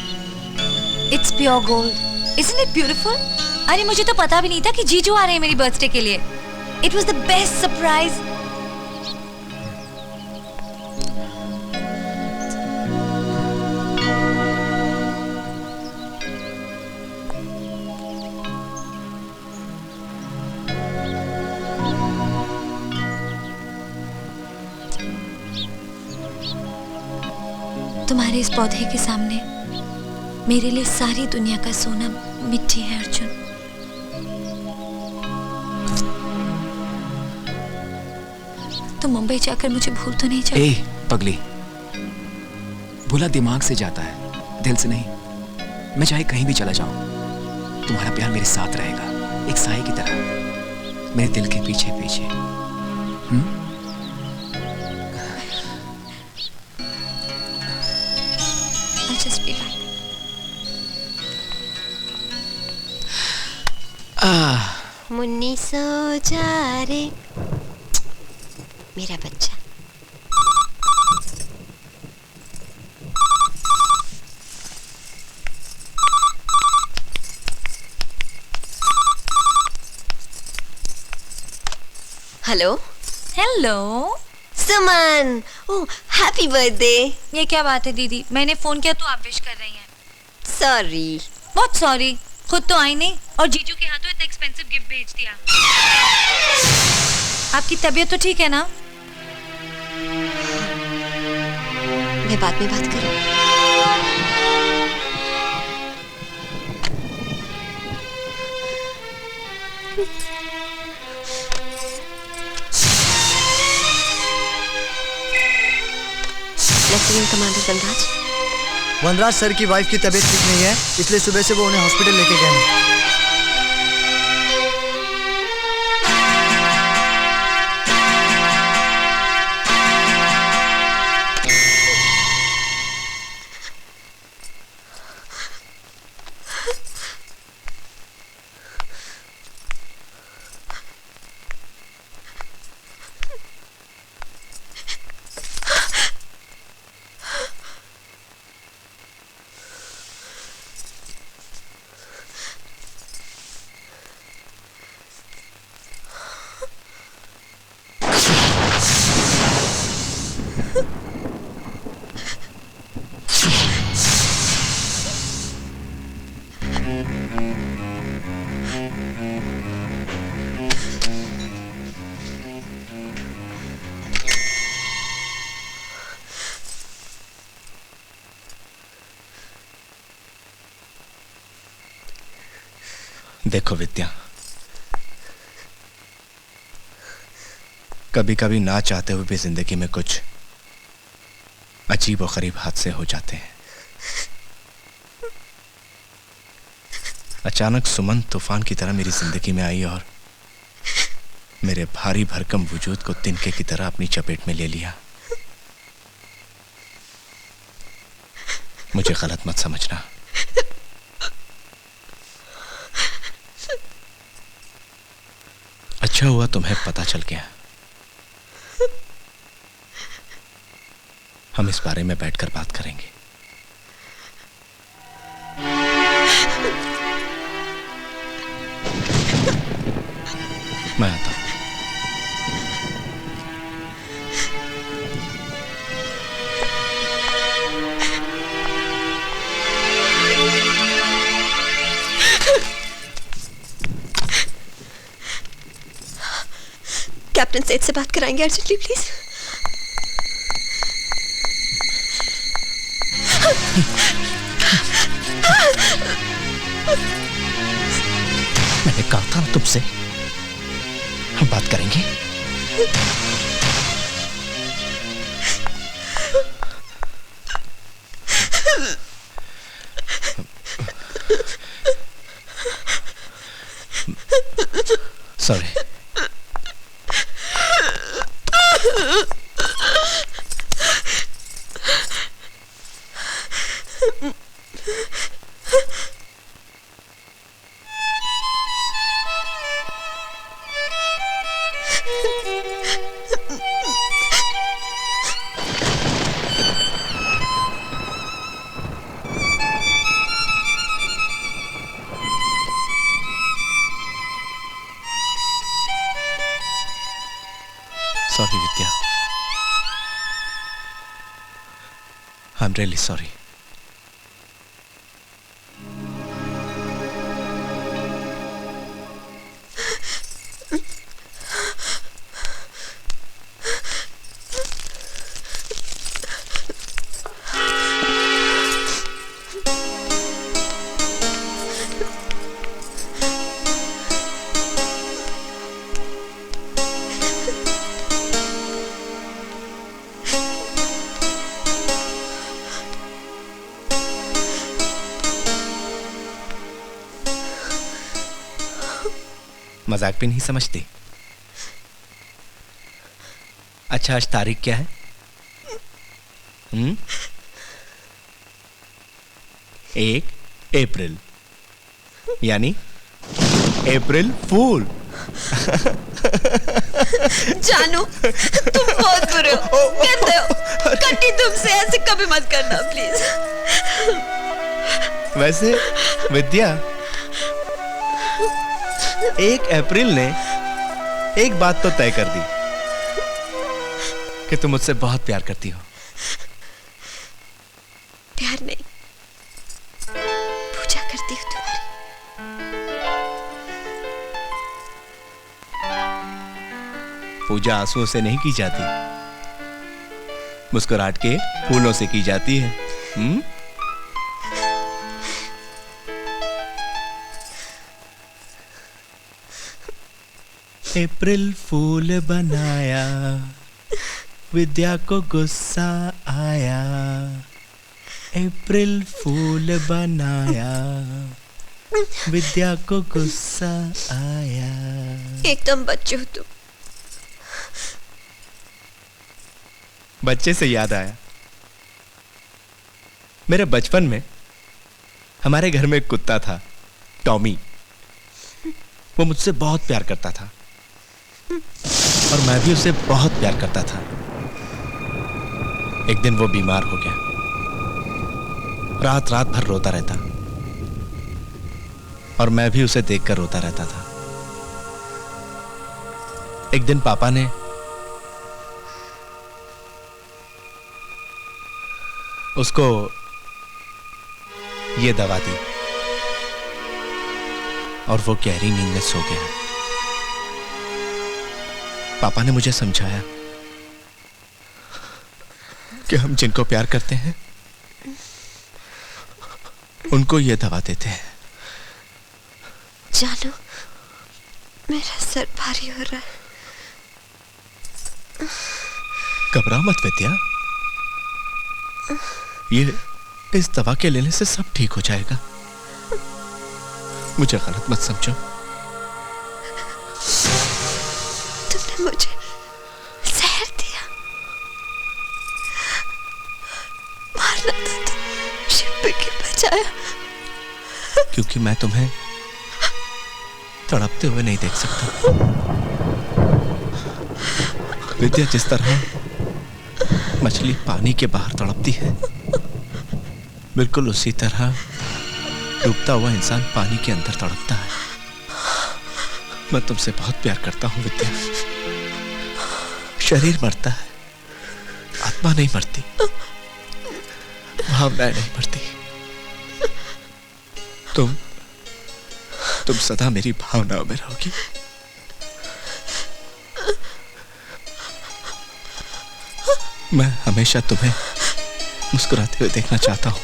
It's pure gold, isn't it beautiful? अरे मुझे तो पता भी नहीं था कि जीजू आ रहे हैं मेरी बर्थडे के लिए। It was the best surprise. तुम्हारे इस पौधे के सामने मेरे लिए सारी दुनिया का सोना मिट्टी है अर्जुन। तुम मुंबई जाकर मुझे भूल तो नहीं जाओगे? ए पगली, भूला दिमाग से जाता है, दिल से नहीं। मैं चाहे कहीं भी चला जाऊं, तुम्हारा प्यार मेरे साथ रहेगा, एक साए की तरह, मेरे दिल के पीछे पीछे। Just be back. मुन्नी सो जा रे मेरा बच्चा। हेलो। हेलो सुमन, ओह हैप्पी बर्थडे। ये क्या बात है दीदी, मैंने फोन किया तो आप विश कर रही हैं। सॉरी। बहुत सॉरी, खुद तो आई नहीं और जीजू के हाथों इतना एक्सपेंसिव गिफ्ट भेज दिया। आपकी तबीयत तो ठीक है ना? मैं बाद में बात करूं। लेफ्टिनेंट कमांडर वनराज। वनराज सर की वाइफ की तबीयत ठीक नहीं है, इसलिए सुबह से वो उन्हें हॉस्पिटल लेके गए हैं। देखो विद्या, कभी कभी ना चाहते हुए भी जिंदगी में कुछ अजीब और गरीब हादसे हो जाते हैं। अचानक सुमन तूफान की तरह मेरी जिंदगी में आई और मेरे भारी भरकम वजूद को तिनके की तरह अपनी चपेट में ले लिया। मुझे गलत मत समझना। अच्छा हुआ तुम्हें पता चल गया। हम इस बारे में बैठकर बात करेंगे। मैं आता हूं। कैप्टन सेठ से बात कराएंगे अर्जेंटली प्लीज। मैंने कहा था ना तुमसे, हम बात करेंगे। Sorry. Sorry, Vidya. I'm really sorry. मजाक भी नहीं समझती। अच्छा, आज तारीख क्या है? 1 अप्रैल, यानी अप्रैल फूल। जानू, तुम बहुत बुरे हो। कहते हो कट्टी, तुमसे ऐसे कभी मत करना प्लीज। वैसे विद्या, 1 अप्रैल ने एक बात तो तय कर दी कि तुम मुझसे बहुत प्यार करती हो। प्यार नहीं, पूजा करती हूँ तुम्हारी। पूजा आंसुओं से नहीं की जाती, मुस्कुराहट के फूलों से की जाती है। अप्रैल फूल बनाया, विद्या को गुस्सा आया। अप्रैल फूल बनाया, विद्या को गुस्सा आया। एकदम बच्चे हो तुम। बच्चे से याद आया, मेरे बचपन में हमारे घर में एक कुत्ता था, टॉमी। वो मुझसे बहुत प्यार करता था और मैं भी उसे बहुत प्यार करता था। एक दिन वो बीमार हो गया, रात रात भर रोता रहता और मैं भी उसे देखकर रोता रहता था। एक दिन पापा ने उसको ये दवा दी और वो गहरी नींद में सो गया। पापा ने मुझे समझाया कि हम जिनको प्यार करते हैं उनको ये दवा देते हैं। जानू, मेरा सर भारी हो रहा है। घबराओ मत विद्या, ये इस दवा के लेने से सब ठीक हो जाएगा। मुझे गलत मत समझो। तुमने मुझे जहर दिया, मारना था तो शिव के बचाया। क्योंकि मैं तुम्हें तड़पते हुए नहीं देख सकता। विद्या, जिस तरह मछली पानी के बाहर तड़पती है, बिल्कुल उसी तरह डूबता हुआ इंसान पानी के अंदर तड़पता है। मैं तुमसे बहुत प्यार करता हूं विद्या। शरीर मरता है, आत्मा नहीं मरती, भावनाएं नहीं मरती। तुम सदा मेरी भावनाओं में रहोगी। मैं हमेशा तुम्हें मुस्कुराते हुए देखना चाहता हूं।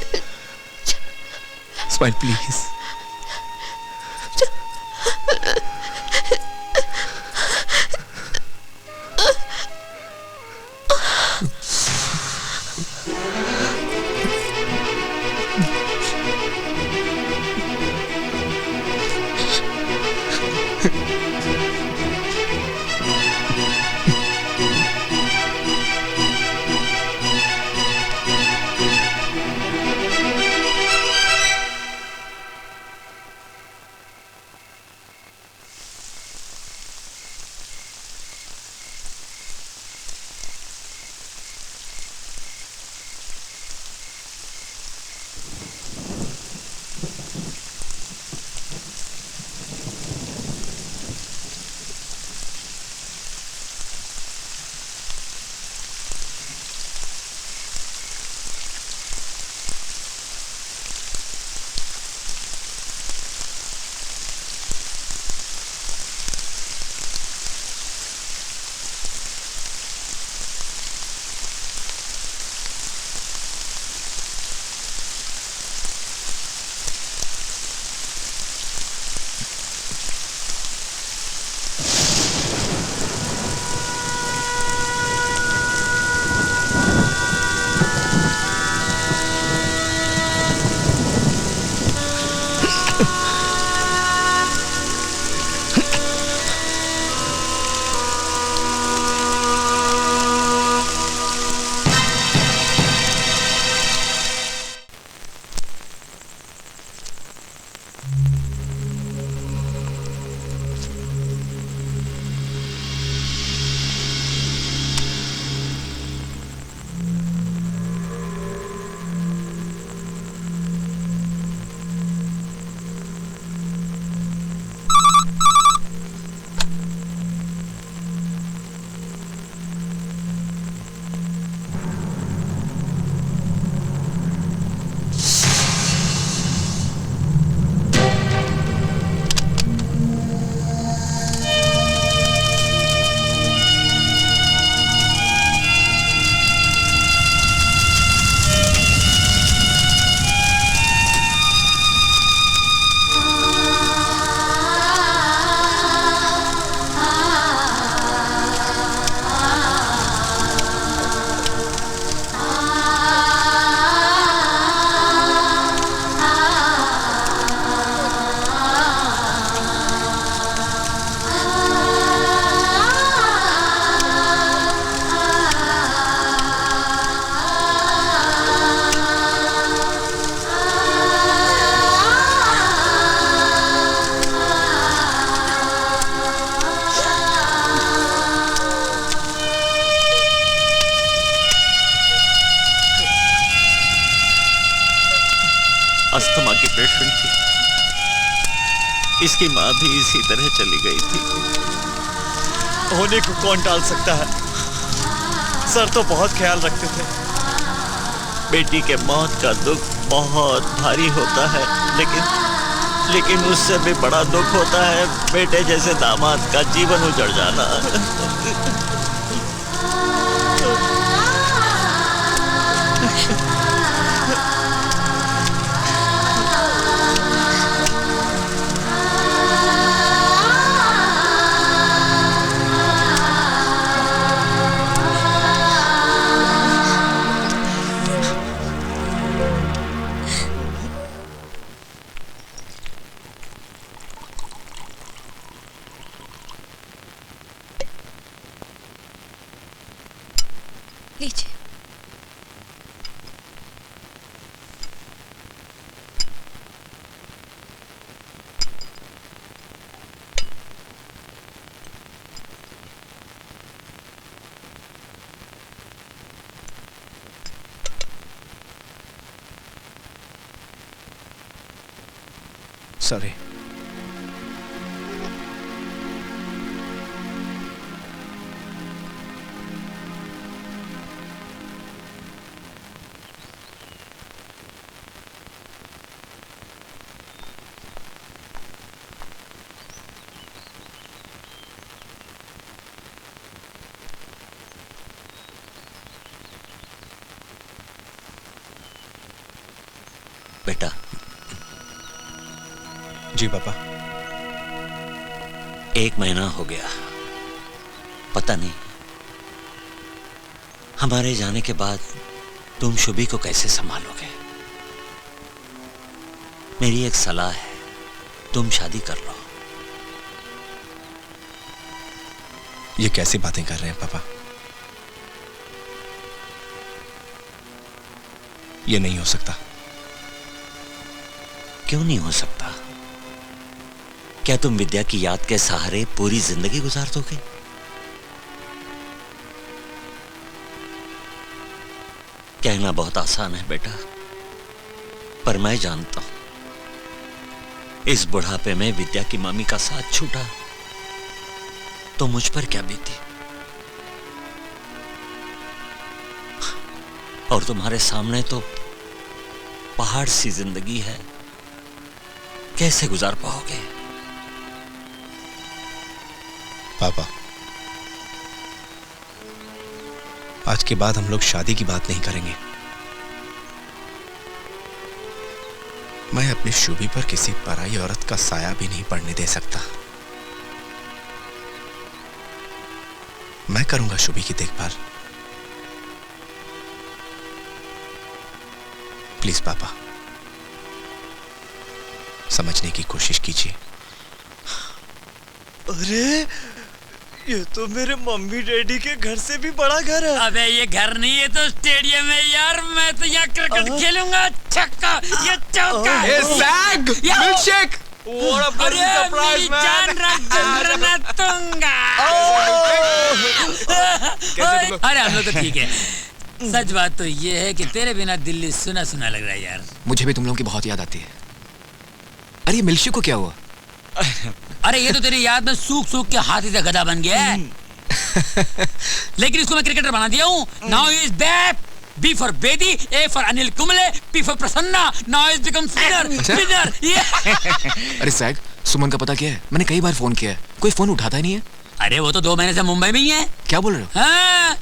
Smile please. अस्थमा की पेशेंट थी। इसकी माँ भी इसी तरह चली गई थी। होने को कौन टाल सकता है? सर तो बहुत ख्याल रखते थे। बेटी के मौत का दुख बहुत भारी होता है, लेकिन उससे भी बड़ा दुख होता है बेटे जैसे दामाद का जीवन उजड़ जाना। लीजिए। सॉरी। बेटा। जी पापा। 1 महीना हो गया, पता नहीं हमारे जाने के बाद तुम शुभी को कैसे संभालोगे। मेरी एक सलाह है, तुम शादी कर लो। ये कैसी बातें कर रहे हैं पापा? ये नहीं हो सकता। क्यों नहीं हो सकता? क्या तुम विद्या की याद के सहारे पूरी जिंदगी गुजार दोगे? कहना बहुत आसान है बेटा, पर मैं जानता हूं इस बुढ़ापे में विद्या की मम्मी का साथ छूटा तो मुझ पर क्या बीती। और तुम्हारे सामने तो पहाड़ सी जिंदगी है, कैसे गुजार पाओगे? पापा, आज के बाद हम लोग शादी की बात नहीं करेंगे। मैं अपनी शुभी पर किसी पराई औरत का साया भी नहीं पड़ने दे सकता। मैं करूंगा शुभी की देखभाल। प्लीज पापा, समझने की कोशिश कीजिए। अरे ये तो मेरे मम्मी डैडी के घर से भी बड़ा घर है। अबे ये घर नहीं, ये तो स्टेडियम है यार। मैं तो यहाँ क्रिकेट खेलूंगा। छक्का, ये चौका। मिल्कशेक। अरे मेरी जान रख दूंगा। अरे हम लोग तो ठीक है। सच बात तो ये है कि तेरे बिना दिल्ली सुना सुना लग रहा है यार। मुझे भी तुम लोगों की बहुत याद आती है। अरे मिल्कशेक को क्या हुआ? अरे ये तो तेरी याद में सूख सूख के हाथी से गधा बन गया है। लेकिन इसको मैं क्रिकेटर बना दिया हूँ। Now is back. B for Bedi, A for Anil Kumble, P for Prasanna. Now is becomes winner. अरे सैग, सुमन का पता क्या है? मैंने कई बार फोन किया है, कोई फोन उठाता ही नहीं है। अरे वो तो 2 महीने से मुंबई में ही है। क्या बोल रहे हो? हाँ,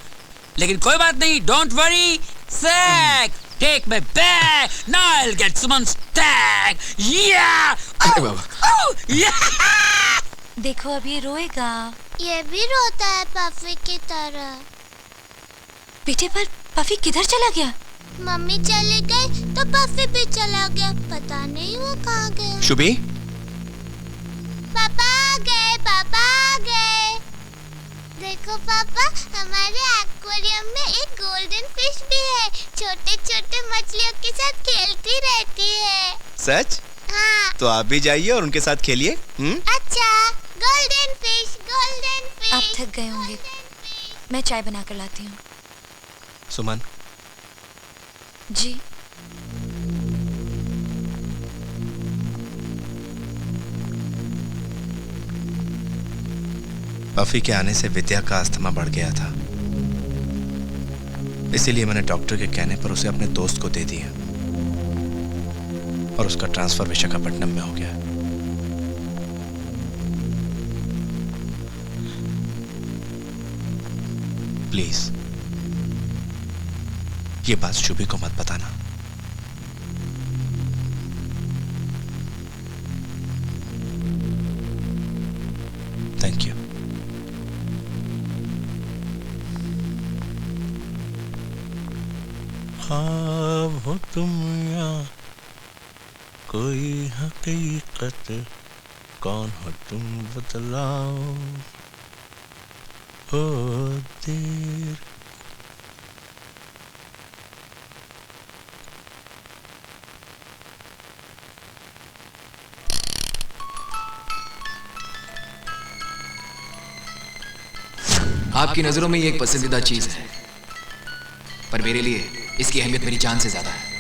लेकिन कोई बात नहीं, don't worry Sag, take me back, now I will get Suman's tag. अरे बाबा। देखो अब ये रोएगा। ये भी रोता है पफी की तरह। बेटे पर पफी किधर चला गया? मम्मी चली गई तो पफी भी चला गया। पता नहीं वो कहाँ गया। शुभी, पापा आ गए, पापा आ गए। देखो पापा, हमारे एक्वेरियम में एक गोल्डन फिश भी है। छोटे छोटे मछलियों के साथ खेलती रहती है। सच? हाँ। तो आप भी जाइए और उनके साथ खेलिए। अच्छा, गोल्डन फिश, गोल्डन फिश। आप थक गए होंगे, मैं चाय बना कर लाती हूँ। सुमन जी। बफी के आने से विद्या का अस्थमा बढ़ गया था, इसीलिए मैंने डॉक्टर के कहने पर उसे अपने दोस्त को दे दिया और उसका ट्रांसफर विशाखापट्टनम में हो गया। प्लीज ये बात शुभी को मत बताना। Thank you. ख्वाब हो तुम या कोई हकीकत, कौन हो तुम बतलाओ। हो देर आपकी नजरों में ये एक पसंदीदा चीज है, पर मेरे लिए इसकी अहमियत मेरी जान से ज्यादा है।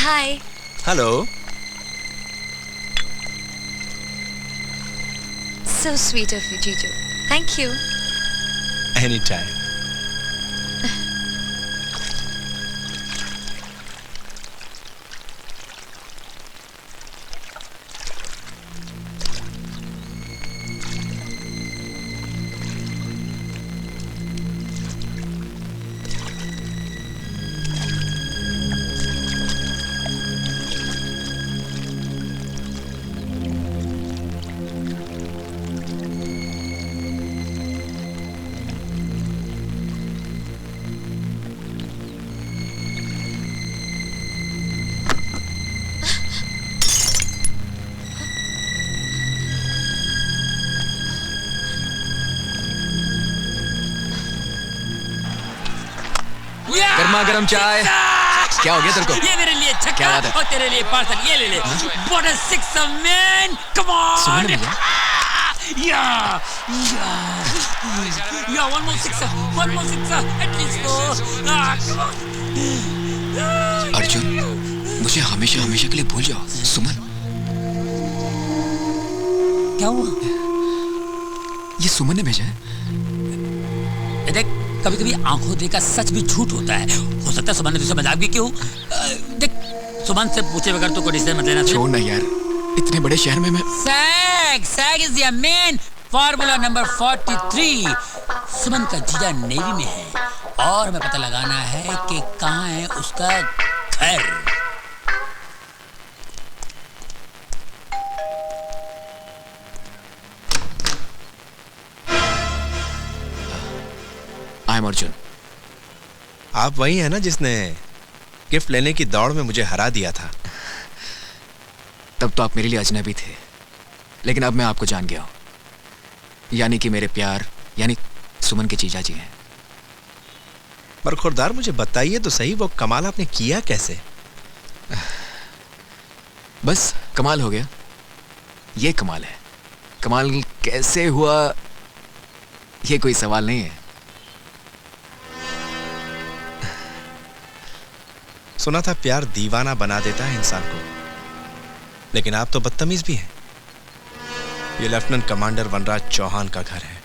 Hi. Hello. So sweet of you, Jiju. Thank you. Any time. गर्मा गर्म चाय। क्या हो गया तेरे को? ये मेरे लिए छक्का क्या बात है? और तेरे लिए पार्सल। ये ले ले। What a sixer, man! Come on! सुमन ने Yeah, one more sixer, at least four. Come on. Arjun, मुझे हमेशा हमेशा के लिए भूल जाओ। सुमन, क्या हुआ? ये सुमन ने भेजा है। देख, कभी कभी आंखों देखा सच भी झूठ होता है। हो सकता है सुमन ने तुझसे मजाक भी क्यों। देख, सुमन से पूछे बगैर तो कोई डिसीजन मत लेना। छोड़ ना यार, इतने बड़े शहर में मैं। Sag is the main formula number 43। Suman का जीजा नेवी में है और हमें पता लगाना है कि कहाँ है उसका घर। I am Arjun. आप वही है ना जिसने गिफ्ट लेने की दौड़ में मुझे हरा दिया था? तब तो आप मेरे लिए अजनबी थे, लेकिन अब मैं आपको जान गया हूं। यानी कि मेरे प्यार यानी सुमन के जीजा जी हैं। पर खुरदार, मुझे बताइए तो सही, वो कमाल आपने किया कैसे? बस कमाल हो गया। ये कमाल है। कमाल कैसे हुआ ये कोई सवाल नहीं है। सुना था प्यार दीवाना बना देता है इंसान को, लेकिन आप तो बदतमीज भी हैं। ये लेफ्टिनेंट कमांडर वनराज चौहान का घर है।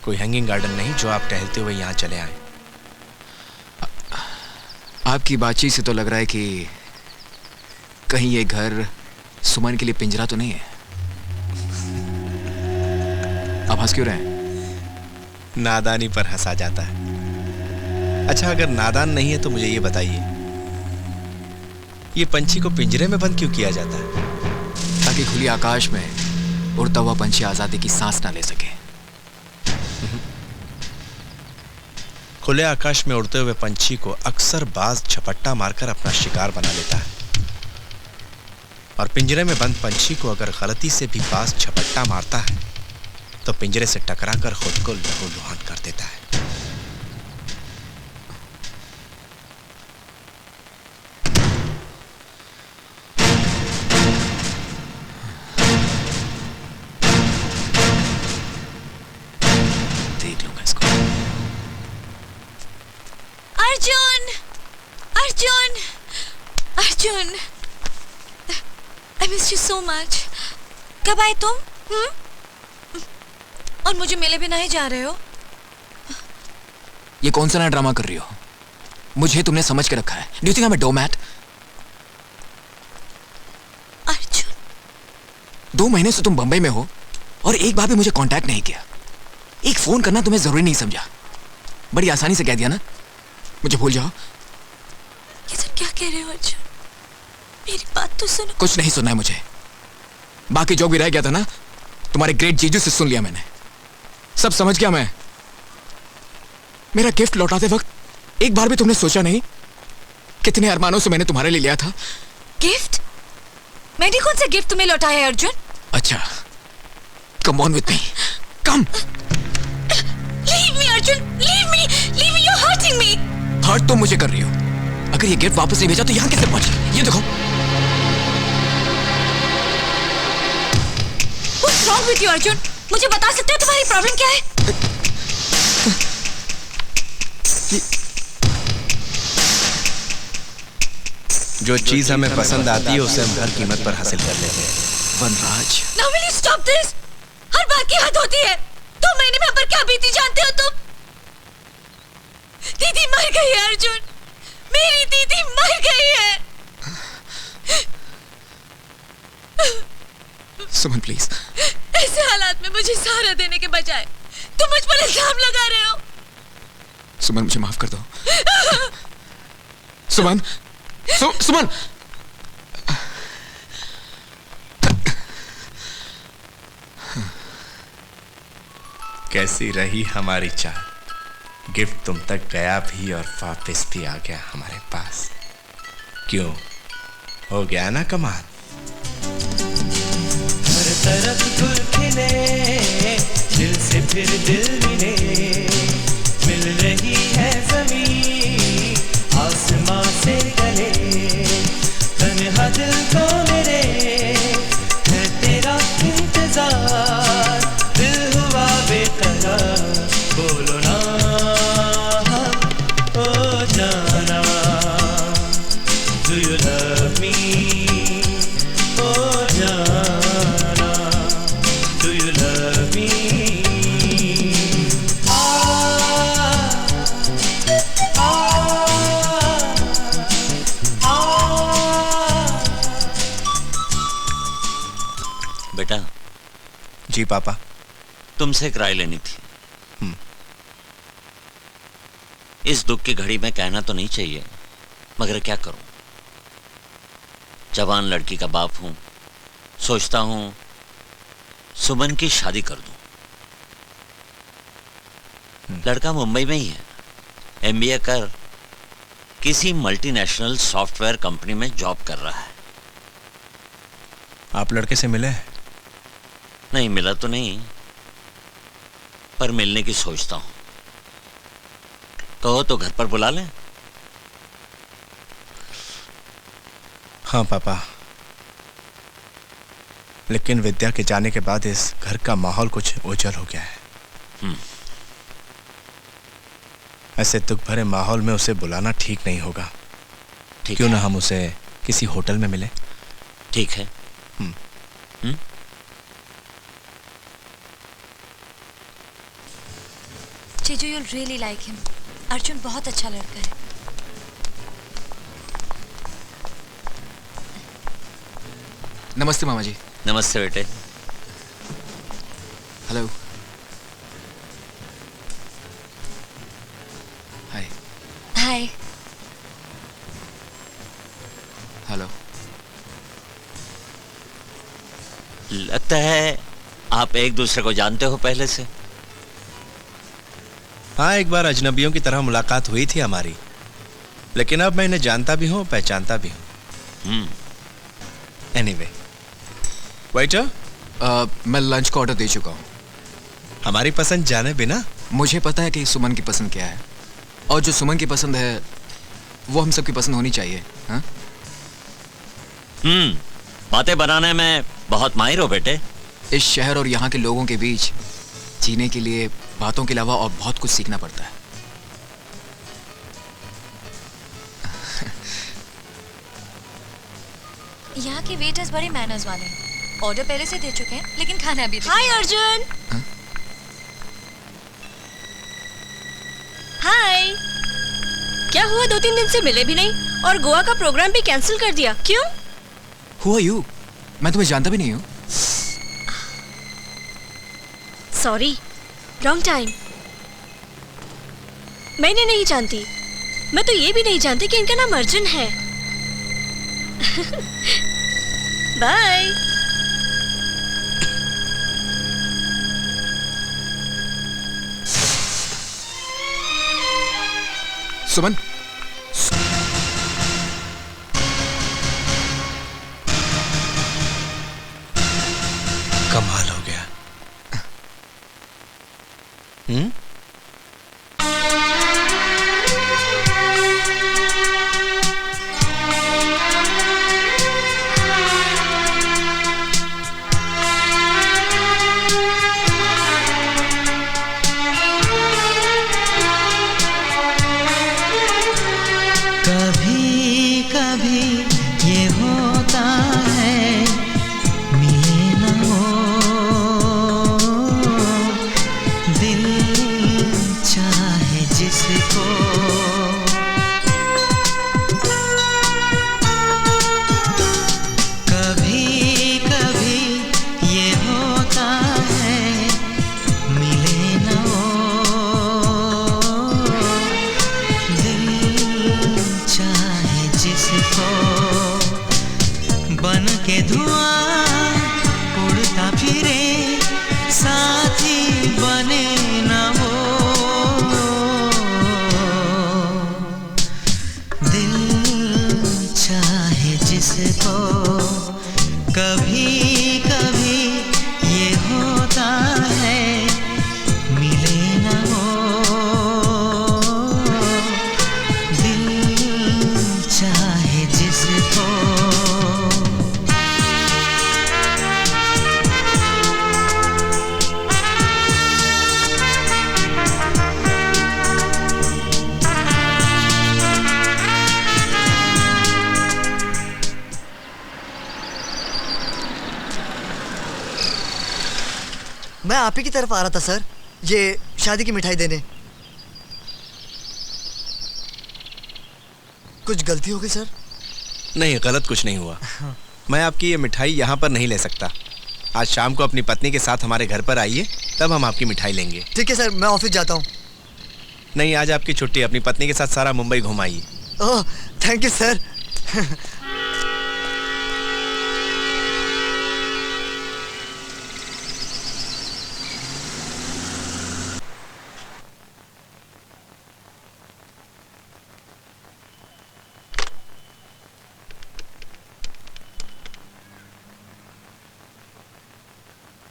कोई हैंगिंग गार्डन नहीं जो आप टहलते हुए यहाँ चले आए। आपकी बातचीत से तो लग रहा है कि कहीं ये घर सुमन के लिए पिंजरा तो नहीं है। आप हंस क्यों रहे हैं? नादानी पर हंसा जाता है। अच्छा, अगर नादान नहीं है तो मुझे ये बताइए, ये पंछी को पिंजरे में बंद क्यों किया जाता है? ताकि खुली आकाश में उड़ता हुआ पंछी आजादी की सांस ना ले सके। खुले आकाश में उड़ते हुए पंछी को अक्सर बाज झपट्टा मारकर अपना शिकार बना लेता है, और पिंजरे में बंद पंछी को अगर गलती से भी बाज झपट्टा मारता है तो पिंजरे से टकराकर खुद को लहूलुहान कर देता है। देख लूंगा इसको। Arjun, Arjun, Arjun, I missed you so much. कब आए तुम? और मुझे मिले बिना ही जा रहे हो? ये कौन सा नया ड्रामा कर रही हो? मुझे तुमने समझ के रखा है। Do you think I'm a doormat? Arjun, 2 महीने से तुम बंबई में हो और एक बार भी मुझे कांटेक्ट नहीं किया। एक फोन करना तुम्हें जरूरी नहीं समझा। बड़ी आसानी से कह दिया ना, मुझे भूल जाओ। ये सब क्या कह रहे हो अर्जुन? मेरी बात तो सुनो। कुछ नहीं सुनना है मुझे। बाकी जो भी रह गया था ना, तुम्हारे ग्रेट जीजू से सुन लिया मैंने। सब समझ गया मैं। मेरा गिफ्ट लौटाते वक्त एक बार भी तुमने सोचा नहीं कितने अरमानों से मैंने तुम्हारे लिए लिया था। गिफ्ट? मैंने कौन सा गिफ्ट तुम्हें लौटाया है अर्जुन? अच्छा, come on with me, come. Leave me Arjun, leave me, you are hurting me. Hurt तुम मुझे कर रही हो। अगर ये गिफ्ट वापस नहीं भेजा तो यहाँ कैसे पहुंची? ये देखो। What's wrong with you Arjun? मुझे बता सकते हो तुम्हारी प्रॉब्लम क्या है? जो चीज हमें पसंद आती है उसे हम हर कीमत पर हासिल कर लेते हैं। वनराज, Now will you stop this? हर बार की हद होती है। 2 महीने में पर क्या बीती जानते हो तुम? दीदी मर गई है अर्जुन, मेरी दीदी मर गई है। सुमन प्लीज। ऐसे हालात में मुझे सहारा देने के बजाय तुम मुझ पर इल्जाम लगा रहे हो। सुमन मुझे माफ कर दो। सुमन, सुमन। कैसी रही हमारी चाल? गिफ्ट तुम तक गया भी और वापस भी आ गया हमारे पास। क्यों, हो गया ना कमाल? हर तरफ गुल खिले, दिल से फिर दिल मिले, मिल रही है ज़मीं आसमां से गले, तन्हा दिल को मेरे है तेरा इंतजार, दिल हुआ बेकरार, बोलो ना ओ जाना, do you love me? ओ जाना, do you love me? बेटा। जी पापा। तुमसे एक राय लेनी थी। इस दुख की घड़ी में कहना तो नहीं चाहिए, मगर क्या करूं? जवान लड़की का बाप हूं, सोचता हूं सुमन की शादी कर दूं। लड़का मुंबई में ही है, एमबीए कर किसी मल्टीनेशनल सॉफ्टवेयर कंपनी में जॉब कर रहा है। आप लड़के से मिले? नहीं मिला तो नहीं, पर मिलने की सोचता हूं। कहो तो घर पर बुला लें। हाँ पापा, लेकिन विद्या के जाने के बाद इस घर का माहौल कुछ ओझल हो गया है। ऐसे दुख भरे माहौल में उसे बुलाना ठीक नहीं होगा। क्यों ना हम उसे किसी होटल में मिले? ठीक है। Teju, you'll really like him. Arjun बहुत अच्छा लड़का है. नमस्ते मामा जी. नमस्ते बेटे. हेलो. हाय. हाय. हेलो. लगता है आप एक दूसरे को जानते हो पहले से. हाँ, एक बार अजनबियों की तरह मुलाकात हुई थी हमारी, लेकिन अब मैं इन्हें जानता भी हूँ, पहचानता भी हूँ. एनीवे, वेटर, मैं लंच का ऑर्डर दे चुका हूँ. हमारी पसंद जाने बिना मुझे पता है कि सुमन की पसंद क्या है, और जो सुमन की पसंद है वो हम सबकी पसंद होनी चाहिए. हाँ? बातें बनाने में बहुत माहिर हो बेटे. इस शहर और यहाँ के लोगों के बीच जीने के लिए बातों के अलावा और बहुत कुछ सीखना पड़ता है. यहाँ के वेटर्स बड़े मैनर्स वाले हैं. ऑर्डर पहले से दे चुके हैं, लेकिन खाना अभी. हाय अर्जुन. हाय. क्या हुआ, 2-3 दिन से मिले भी नहीं और गोवा का प्रोग्राम भी कैंसिल कर दिया, क्यों? Who are you? मैं तुम्हें जानता भी नहीं हूँ. Sorry, wrong time. मैं इन्हें नहीं जानती. मैं तो ये भी नहीं जानती कि इनका नाम अर्जुन है. बाय. सुमन. कमाल हो गया. कभी कभी ये होता है, मिले न हो दिल चाहे जिसको. कभी कभी ये होता है, मिले न हो दिल चाहे जिसको. बन के धुआं उड़ता फिरे, साथी बने न वो. दिल चाहे जिसको. कभी कभी ये होता है, मिले न हो दिल चाहे जिसको. मैं आप ही की तरफ आ रहा था सर, ये शादी की मिठाई देने. कुछ गलती हो गई सर? नहीं, गलत कुछ नहीं हुआ. मैं आपकी ये मिठाई यहाँ पर नहीं ले सकता. आज शाम को अपनी पत्नी के साथ हमारे घर पर आइए, तब हम आपकी मिठाई लेंगे. ठीक है सर, मैं ऑफिस जाता हूँ. नहीं, आज आपकी छुट्टी. अपनी पत्नी के साथ सारा मुंबई घुमाइए. Oh, thank you sir.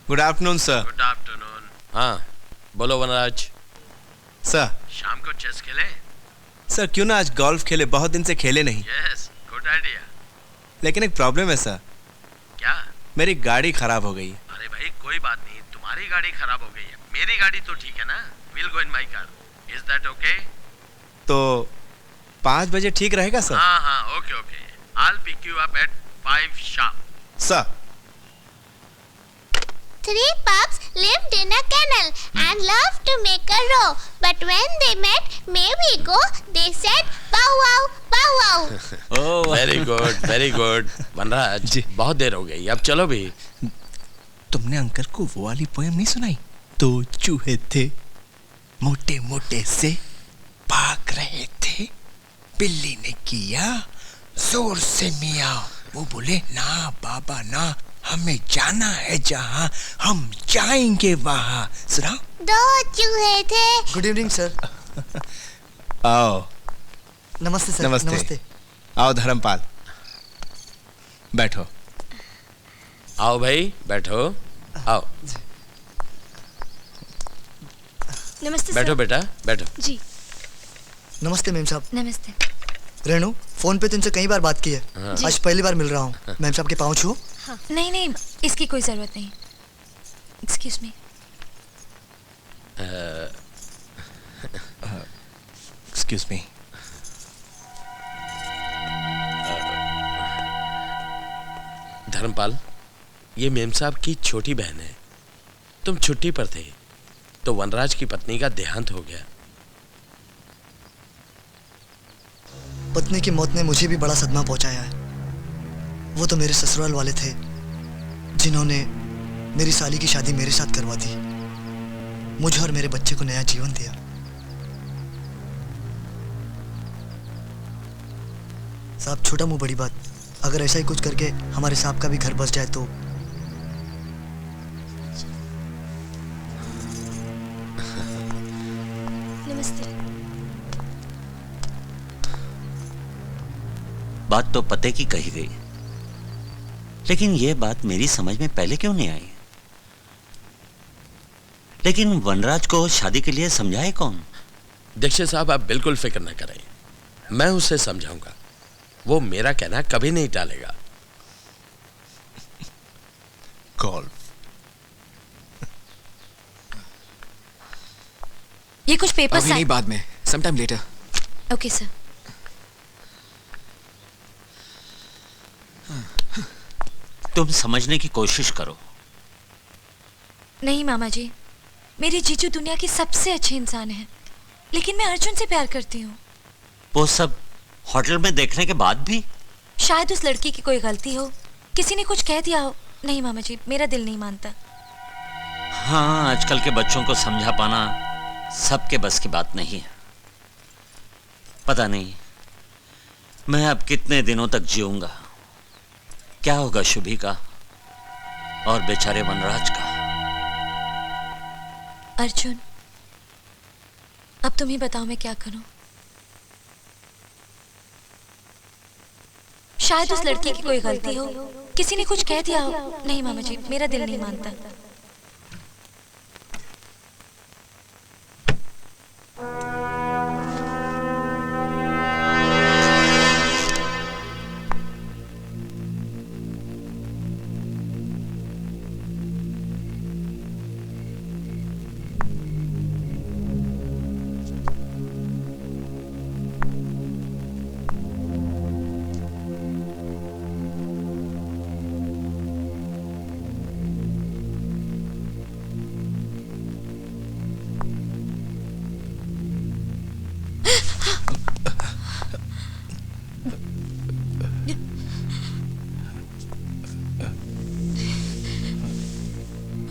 Good afternoon sir. Good afternoon. हाँ, बोलो वनराज. सर. शाम को चेस खेले. सर, क्यों ना आज गोल्फ खेले, बहुत दिन से खेले नहीं. Yes, good idea. लेकिन एक प्रॉब्लम है सर. क्या? मेरी गाड़ी खराब हो गई. अरे भाई कोई बात नहीं, तुम्हारी गाड़ी खराब हो गई है, मेरी गाड़ी तो ठीक है ना. Will go in my car. Is that okay? तो 5 बजे ठीक रहेगा सर? हाँ हाँ, okay okay. I will pick you up at 5 sharp. Sir. 3 pups lived in a kennel and loved to make a row. But when they met, may we go? They said, bow wow, bow wow. Very good, very good. Vanraj, बहुत देर हो गई, अब चलो भी। तुमने uncle को वो वाली पोएम नहीं सुनाई? 2 चूहे थे, मोटे मोटे से, भाग रहे थे, बिल्ली ने किया जोर से मियाओ। वो बोले ना बाबा ना, हमें जाना है जहाँ, हम जाएंगे वहाँ। सुनाओ। 2 चूहे थे। Good evening sir. आओ। नमस्ते सर। नमस्ते। आओ धर्मपाल, बैठो। आओ भाई, बैठो। आओ। नमस्ते बैठो सर। बेटा, बैठो। जी। नमस्ते मेम साहब। नमस्ते। रेनू, फोन पे तुमसे कई बार बात की है, हाँ। आज पहली बार मिल रहा हूँ। मैम साहब के पाँव छूओ। हाँ। नहीं नहीं, इसकी कोई जरूरत नहीं। Excuse me. Excuse me. Dharampal, ये मेम साहब की छोटी बहन है। तुम छुट्टी पर थे तो वनराज की पत्नी का देहांत हो गया। पत्नी की मौत ने मुझे भी बड़ा सदमा पहुंचाया है। वो तो मेरे ससुराल वाले थे जिन्होंने मेरी साली की शादी मेरे साथ करवा दी, मुझे और मेरे बच्चे को नया जीवन दिया। साहब, छोटा मुंह बड़ी बात, अगर ऐसा ही कुछ करके हमारे साहब का भी घर बस जाए तो। नमस्ते। बात तो पते की कही गई, लेकिन यह बात मेरी समझ में पहले क्यों नहीं आई? लेकिन वनराज को शादी के लिए समझाए कौन? दीक्षित साहब, आप बिल्कुल फिक्र न करें, मैं उसे समझाऊंगा। वो मेरा कहना कभी नहीं टालेगा। कॉल। ये कुछ पेपर अभी नहीं, बाद में, sometime later. Okay sir. तुम समझने की कोशिश करो। नहीं मामा जी, मेरे जीजू दुनिया के सबसे अच्छे इंसान हैं, लेकिन मैं अर्जुन से प्यार करती हूँ। वो सब होटल में देखने के बाद भी? शायद उस लड़की की कोई गलती हो, किसी ने कुछ कह दिया हो। नहीं मामा जी, मेरा दिल नहीं मानता। हाँ, आजकल के बच्चों को समझा पाना सबके बस की बात नहीं है। पता नहीं मैं अब कितने दिनों तक जीऊंगा। क्या होगा शुभी का और बेचारे वनराज का? अर्जुन, अब तुम ही बताओ मैं क्या करूं। शायद उस लड़की की कोई गलती हो, किसी ने कुछ कह दिया हो। नहीं मामा जी, मेरा दिल नहीं मानता।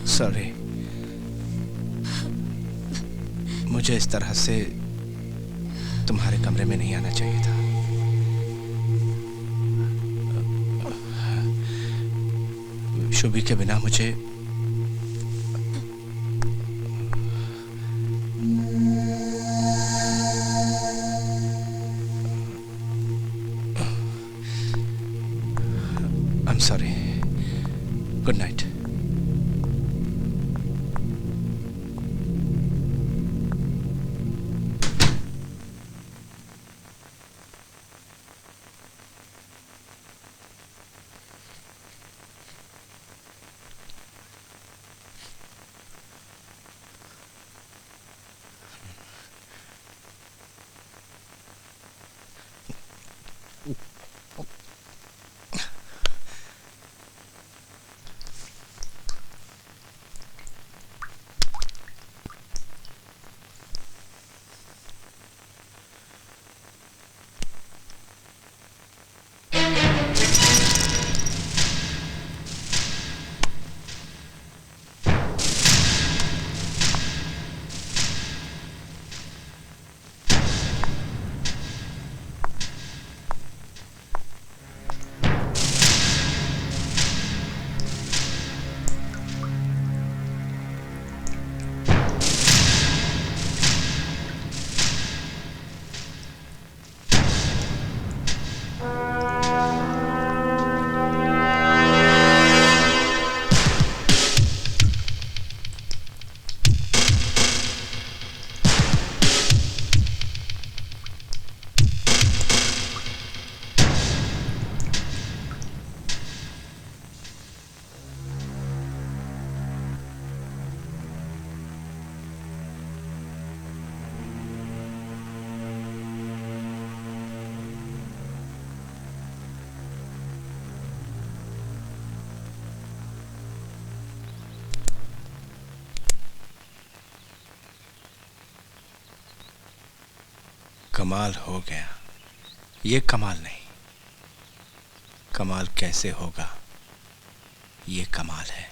सॉरी, मुझे इस तरह से तुम्हारे कमरे में नहीं आना चाहिए था। शुभी के बिना मुझे I'm sorry. Good night. कमाल हो गया। ये कमाल नहीं, कमाल कैसे होगा, ये कमाल है।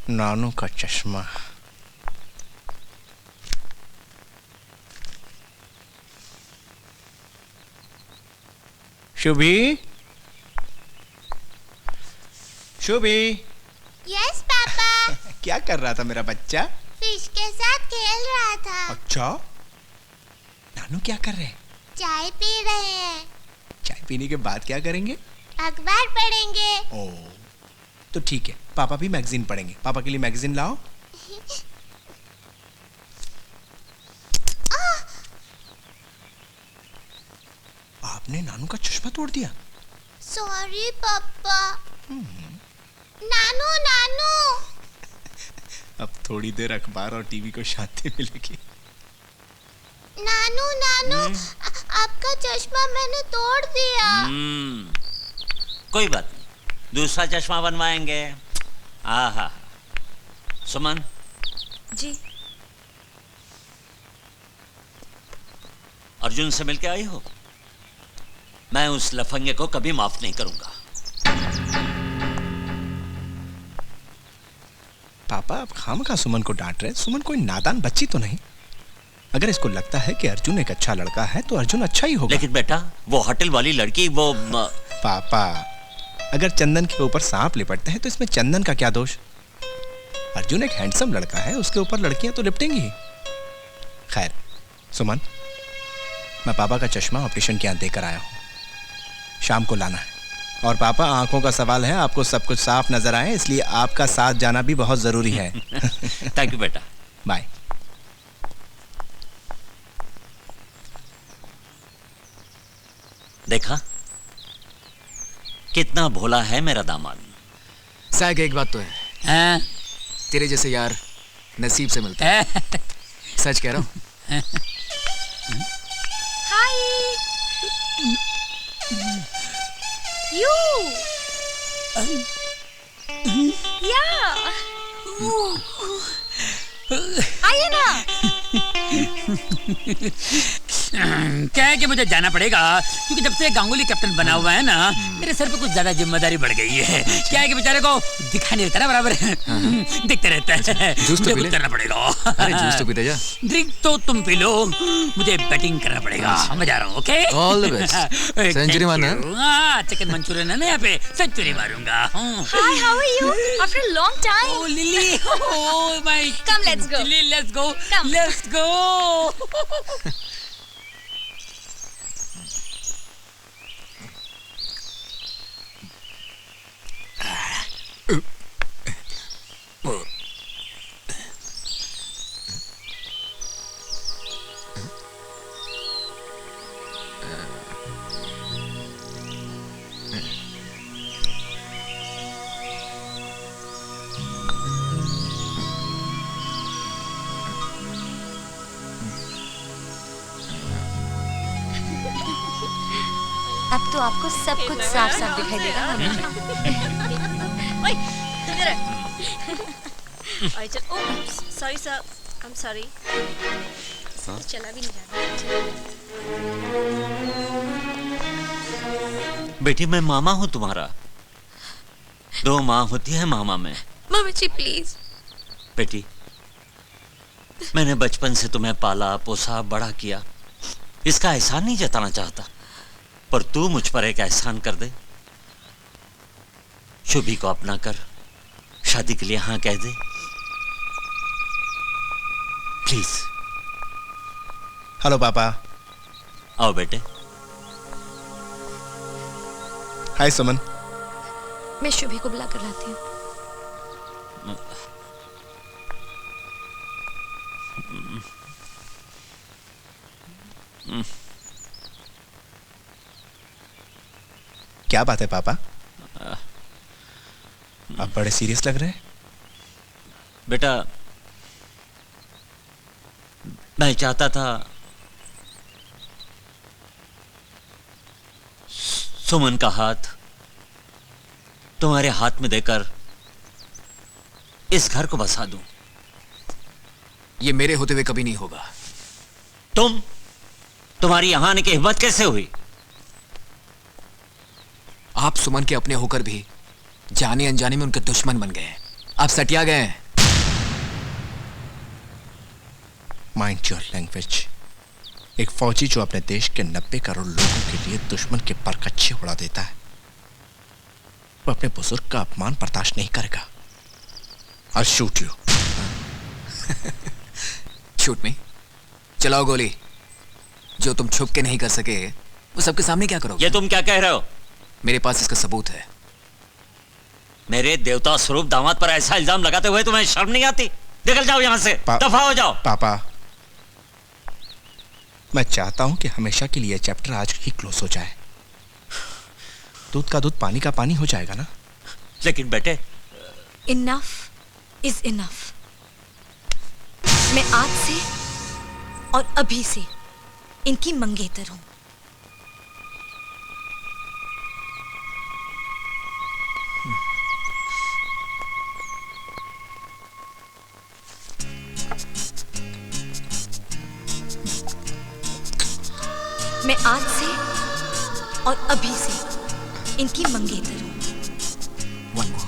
नानू का चश्मा। शुभी, शुभी। Yes papa. क्या कर रहा था मेरा बच्चा? फिश के साथ खेल रहा था। अच्छा, नानू क्या कर रहे हैं? चाय पी रहे हैं। चाय पीने के बाद क्या करेंगे? अखबार पढ़ेंगे। ओ, तो ठीक है, पापा भी मैगजीन पढ़ेंगे। पापा के लिए मैगजीन लाओ। आपने नानू का चश्मा तोड़ दिया। सॉरी पापा। नानू नानू। अब थोड़ी देर अखबार और टीवी को शांति मिलेगी। नानू नानू, आपका चश्मा मैंने तोड़ दिया। कोई बात नहीं, दूसरा चश्मा बनवाएंगे। आहा, सुमन। जी। अर्जुन से मिलके आई हो? मैं उस लफंगे को कभी माफ नहीं करूंगा। पापा, आप खामखा सुमन को डांट रहे। सुमन कोई नादान बच्ची तो नहीं। अगर इसको लगता है कि अर्जुन एक अच्छा लड़का है तो अर्जुन अच्छा ही होगा। लेकिन बेटा, वो होटल वाली लड़की वो पापा, अगर चंदन के ऊपर सांप लिपटते हैं तो इसमें चंदन का क्या दोष? अर्जुन एक हैंडसम लड़का है, उसके ऊपर लड़कियां तो लिपटेंगी ही। खैर सुमन, मैं पापा का चश्मा ऑपरेशन के यहाँ देकर आया हूँ, शाम को लाना है। और पापा, आंखों का सवाल है, आपको सब कुछ साफ नजर आए, इसलिए आपका साथ जाना भी बहुत जरूरी है। थैंक यू बेटा। बाय। देखा कितना भोला है मेरा दामाद। साग, एक बात तो है, तेरे जैसे यार नसीब से मिलते हैं। सच कह रहा हूँ। हाय यू या आइए ना। क्या है कि मुझे जाना पड़ेगा, क्योंकि जब से गांगुली कैप्टन बना हुआ है ना, मेरे सर पे कुछ ज्यादा जिम्मेदारी बढ़ गई है। क्या है कि बेचारे को दिखा नहीं देता ना बराबर, दिखते रहता है। जूस तो पी ले। करना पड़ेगा। अरे जूस तो पीते जा। ड्रिंक तो तुम पी लो, मुझे बैटिंग करना पड़ेगा। मैं जा रहा हूँ। Okay, all the best. Century मारना है? हाँ, चिकन मंचूरियन है ना यहाँ पे, सेंचुरी मारूंगा। Hi, how are you? After a long time. Oh Lily, oh my, come let's go. Lily, let's go, let's go. अब तो आपको सब कुछ साफ साफ दिखाई देगा। ओए, इधर। Sorry sir, I am sorry. चला भी नहीं जाता। बेटी, मैं मामा हूँ तुम्हारा। दो माँ होती है मामा में। Mummy ji please. बेटी, मैंने बचपन से तुम्हें पाला पोसा बड़ा किया, इसका एहसान नहीं जताना चाहता, पर तू मुझ पर एक एहसान कर दे। शुभी को अपना कर शादी के लिए हाँ कह दे प्लीज। हेलो पापा। आओ बेटे। हाय सुमन। मैं शुभी को बुला कर लाती हूँ। क्या बात है पापा, आप बड़े सीरियस लग रहे हैं। बेटा, मैं चाहता था सुमन का हाथ तुम्हारे हाथ में देकर इस घर को बसा दूं, ये मेरे होते हुए कभी नहीं होगा। तुम्हारी यहां आने की हिम्मत कैसे हुई? आप सुमन के अपने होकर भी जाने अनजाने में उनके दुश्मन बन गए हैं। आप सटिया गए हैं। Mind your language. एक फौजी जो अपने देश के 90 करोड़ लोगों के लिए दुश्मन के परकच्चे उड़ा देता है, वो अपने बुजुर्ग का अपमान बर्दाश्त नहीं करेगा। I'll shoot you. शूट मी, चलाओ गोली। जो तुम छुप के नहीं कर सके वो सबके सामने क्या करोगे? ये तुम क्या कह रहे हो? मेरे पास इसका सबूत है। मेरे देवता स्वरूप दामाद पर ऐसा इल्जाम लगाते हुए तुम्हें शर्म नहीं आती? निकल जाओ यहां से, दफा हो जाओ। पापा, मैं चाहता हूं कि हमेशा के लिए चैप्टर आज ही क्लोज हो जाए। दूध का दूध, पानी का पानी हो जाएगा ना? लेकिन बेटे, इनफ इज इनफ। मैं आज से और अभी से इनकी मंगेतर हूं। मैं आज से और अभी से इनकी मंगेतर हूं। One more.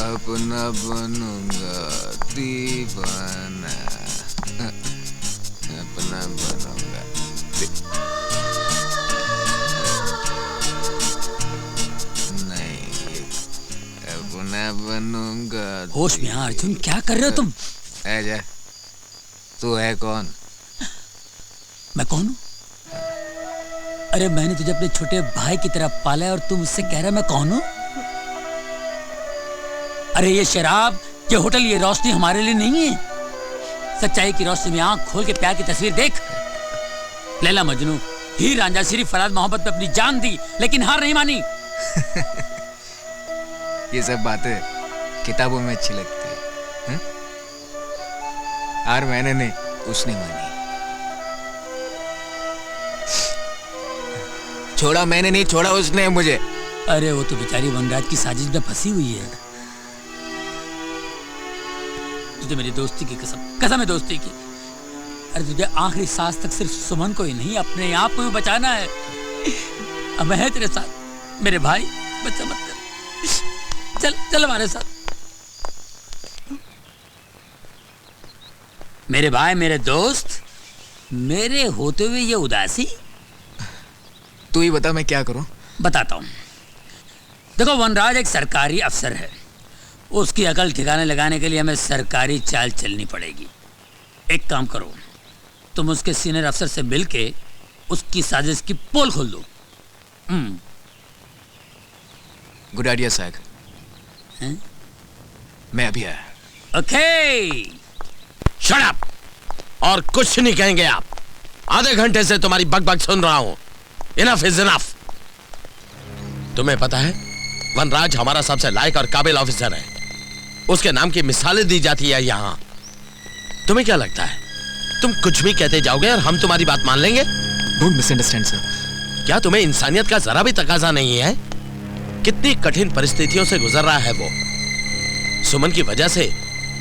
अपना बनूंगा दीवाना, अपना बनूंगा नहीं, अपना बनूंगा। होश में आ अर्जुन, क्या कर रहे हो तुम? जा, तू है कौन? मैं कौन हूँ? अरे मैंने तुझे अपने छोटे भाई की तरह पाला है और तुम मुझसे कह रहा मैं कौन हूँ? अरे ये शराब, ये होटल, ये रोशनी हमारे लिए नहीं है। सच्चाई की रोशनी में आंख खोल के प्यार की तस्वीर देख। लैला मजनू, हीर रांझा, सिर्फ फराज मोहब्बत में अपनी जान दी लेकिन हार नहीं मानी। ये सब बातें किताबों में अच्छी लगती है, हार मैंने नहीं, उसने मानी। छोड़ा मैंने नहीं, छोड़ा उसने मुझे। अरे वो तो बेचारी वनराज की साजिश में फंसी हुई है। तुझे मेरी दोस्ती की कसम है दोस्ती की। अरे तुझे आखिरी सांस तक सिर्फ सुमन को ही नहीं, अपने आप को भी बचाना है। अब मैं है तेरे साथ मेरे भाई, बच्चा मत कर। चल चल हमारे साथ। मेरे भाई, मेरे दोस्त, मेरे होते हुए ये उदासी। तू ही बता मैं क्या करूं? बताता हूं। देखो, वनराज एक सरकारी अफसर है। उसकी अकल ठिकाने लगाने के लिए हमें सरकारी चाल चलनी पड़ेगी। एक काम करो, तुम उसके सीनियर अफसर से मिलके उसकी साजिश की पोल खोल दो। गुड आइडिया सैग। मैं अभी आया। Okay, shut up. और कुछ नहीं कहेंगे आप। आधे घंटे से तुम्हारी बकबक सुन रहा हूं। Enough is enough. तुम्हें पता है, वनराज हमारा सबसे लायक और काबिल ऑफिसर है। उसके नाम की मिसालें दी जाती है यहाँ। तुम्हें क्या लगता है तुम कुछ भी कहते जाओगे और हम तुम्हारी बात मान लेंगे? Don't misunderstand sir. क्या तुम्हें इंसानियत का जरा भी तकाजा नहीं है? कितनी कठिन परिस्थितियों से गुजर रहा है वो। सुमन की वजह से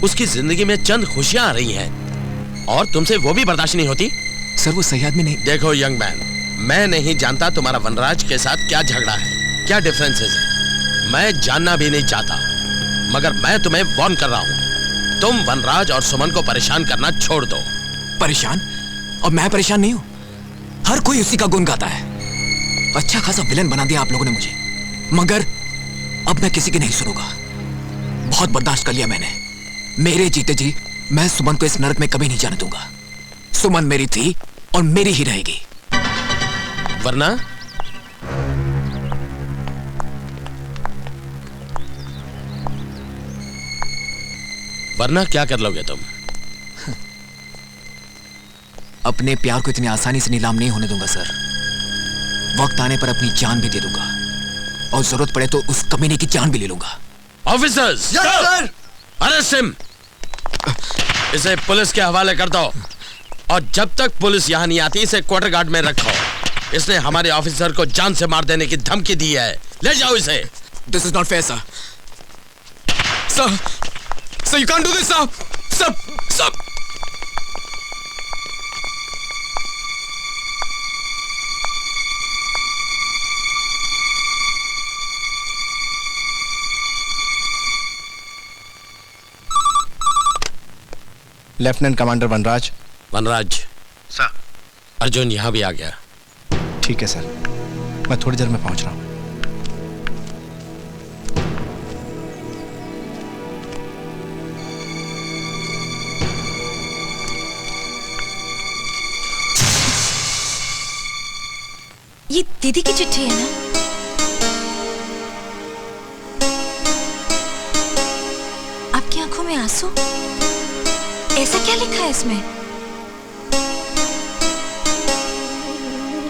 उसकी जिंदगी में चंद खुशियां आ रही हैं और तुमसे वो भी बर्दाश्त नहीं होती। सर वो सही आदमी नहीं। देखो यंग मैन, मैं नहीं जानता तुम्हारा वनराज के साथ क्या झगड़ा है, क्या डिफरेंसेस है। मैं जानना भी नहीं चाहता, मगर मैं तुम्हें वार्न कर रहा हूं। तुम वनराज और सुमन को परेशान करना छोड़ दो। परेशान? और मैं परेशान नहीं हूं। हर कोई उसी का गुण गाता है। अच्छा खासा विलन बना दिया आप लोगों ने मुझे, मगर अब मैं किसी की नहीं सुनूंगा। बहुत बर्दाश्त कर लिया मैंने। मेरे जीते जी मैं सुमन को इस नरक में कभी नहीं जाने दूंगा। सुमन मेरी थी और मेरी ही रहेगी। वरना क्या कर लोगे तुम? अपने प्यार को इतनी आसानी से नीलाम नहीं होने दूंगा सर। वक्त आने पर अपनी जान भी दे दूंगा और जरूरत पड़े तो उस कमीने की जान भी ले लूंगा। Officers, yes sir. Arrest him. इसे पुलिस के हवाले कर दो और जब तक पुलिस यहाँ नहीं आती इसे क्वार्टर गार्ड में रखो। इसने हमारे ऑफिसर को जान से मार देने की धमकी दी है। ले जाओ इसे। This is not fair, sir. Sir, you can't do this, sir. Sir. Lieutenant commander Vanraj. Vanraj sir. Arjun यहाँ भी आ गया। ठीक है सर, मैं थोड़ी देर में पहुंच रहा हूँ। ये दीदी की चिट्ठी है ना? आपकी आंखों में आंसू? ऐसा क्या लिखा है इसमें?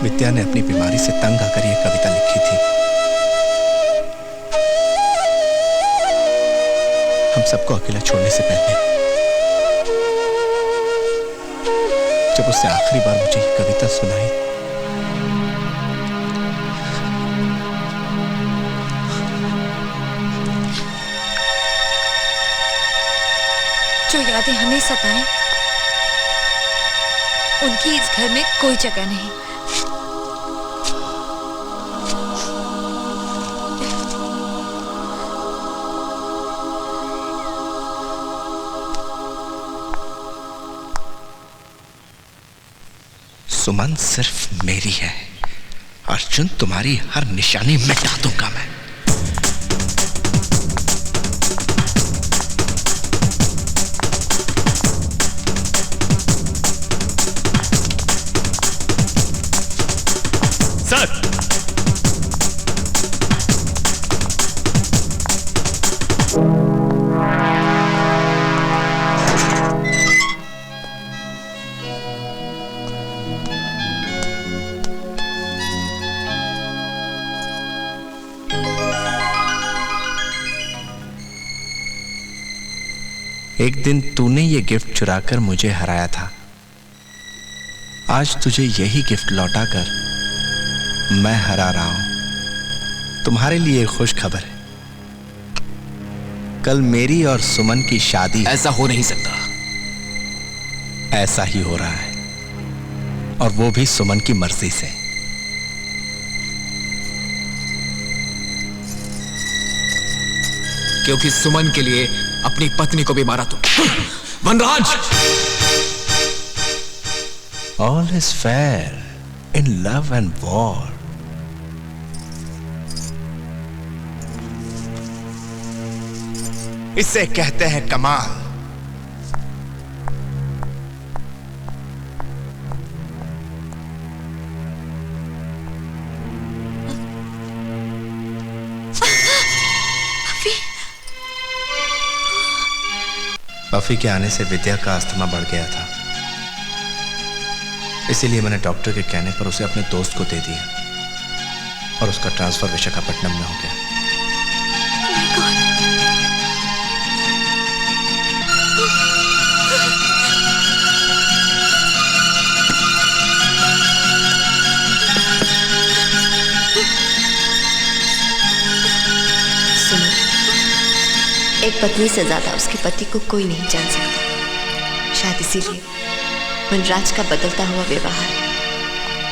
विद्या ने अपनी बीमारी से तंग आकर यह कविता लिखी थी। हम सबको अकेला छोड़ने से पहले जब उसने आखिरी बार मुझे ये कविता सुनाई, जो यादें हमें सताएं, उनकी इस घर में कोई जगह नहीं। सुमन सिर्फ मेरी है। अर्जुन, तुम्हारी हर निशानी मिटा दूंगा मैं। सर, एक दिन तूने ये गिफ्ट चुराकर मुझे हराया था। आज तुझे यही गिफ्ट लौटाकर मैं हरा रहा हूं। तुम्हारे लिए खुश खबर है, कल मेरी और सुमन की शादी। ऐसा हो नहीं सकता। ऐसा ही हो रहा है, और वो भी सुमन की मर्जी से। क्योंकि सुमन के लिए अपनी पत्नी को भी मारा तुम। वनराज! All is fair in love and war. इसे कहते हैं कमाल। बफी के आने से विद्या का अस्थमा बढ़ गया था, इसीलिए मैंने डॉक्टर के कहने पर उसे अपने दोस्त को दे दिया और उसका ट्रांसफर विशाखापट्टनम में हो गया। एक पत्नी से ज्यादा उसके पति को कोई नहीं जान सकता। शायद इसीलिए वनराज का बदलता हुआ व्यवहार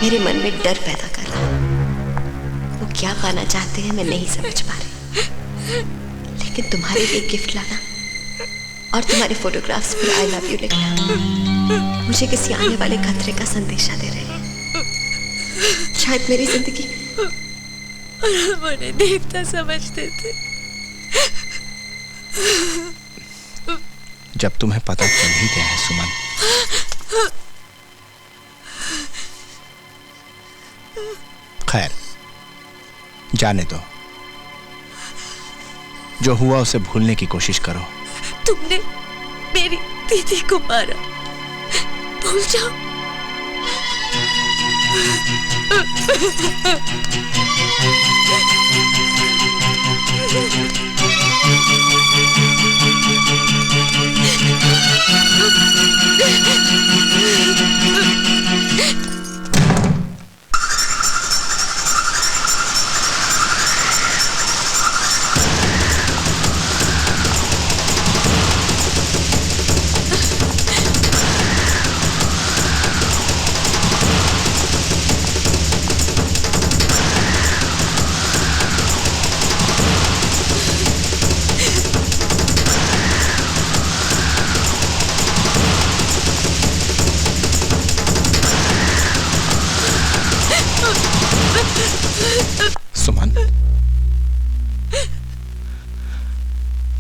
मेरे मन में डर पैदा कर रहा है। वो क्या पाना चाहते हैं मैं नहीं समझ पा रही, लेकिन तुम्हारे लिए गिफ्ट लाना और तुम्हारे फोटोग्राफ्स पर आई लव यू लिखना मुझे किसी आने वाले खतरे का संदेशा दे रहे हैं। शायद मेरी जिंदगी और उन्हें देवता समझते थे। जब तुम्हें पता चल ही गया है सुमन, खैर जाने दो। जो हुआ उसे भूलने की कोशिश करो। तुमने मेरी दीदी को मारा, भूल जाओ।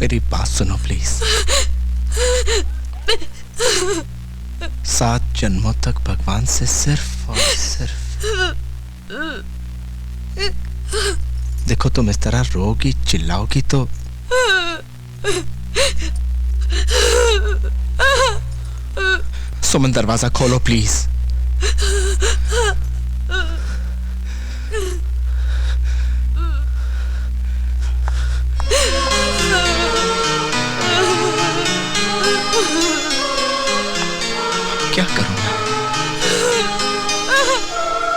मेरी बात सुनो प्लीज। 7 जन्मों तक भगवान से सिर्फ और सिर्फ देखो, तुम इस तरह रोगी चिल्लाओगी तो सुमन, दरवाजा खोलो प्लीज। क्या करूं मैं?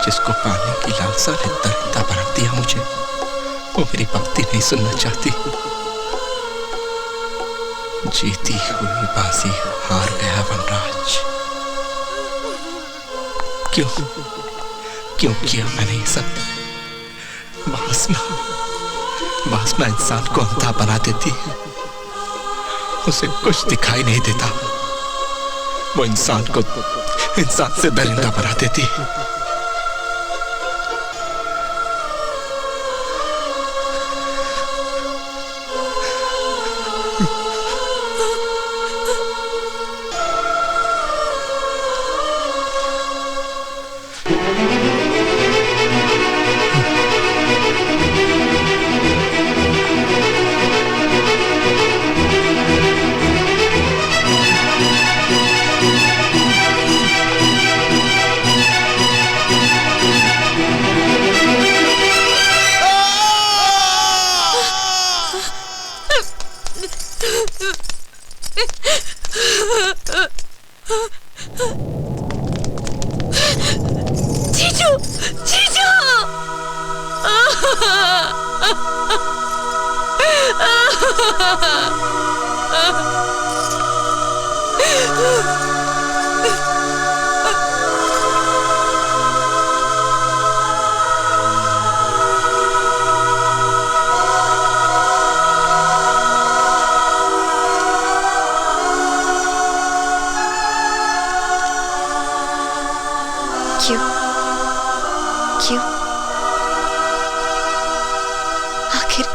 जिसको पाने की लालसा रिद्दा रिद्दा बना दिया मुझे, वो मेरी भक्ति नहीं सुनना चाहती। जीती हुई बाजी हार गया वनराज। क्यों किया मैंने ये सब? वासना इंसान को अंधा बना देती है। उसे कुछ दिखाई नहीं देता। वो इंसान से दरिंदा बना देती है।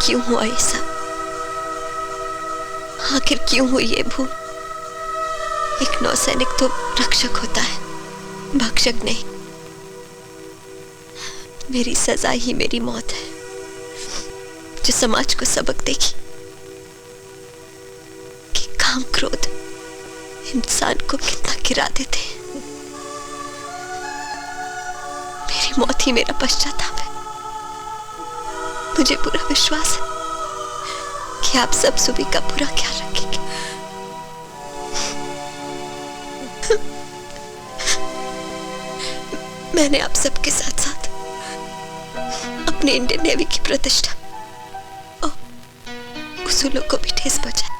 क्यों हुआ ये सब? आखिर क्यों हुई ये भूल? एक नौसैनिक तो रक्षक होता है, भक्षक नहीं। मेरी सजा ही मेरी मौत है, जो समाज को सबक देगी कि काम क्रोध इंसान को कितना गिरा देते हैं। मेरी मौत ही मेरा पश्चाताप है। मुझे पूरा विश्वास है कि आप सब सुबी का पूरा ख्याल रखेंगे। मैंने आप सबके साथ साथ अपने इंडियन नेवी की प्रतिष्ठा और उसूलों को भी ठेस पहुंचाई।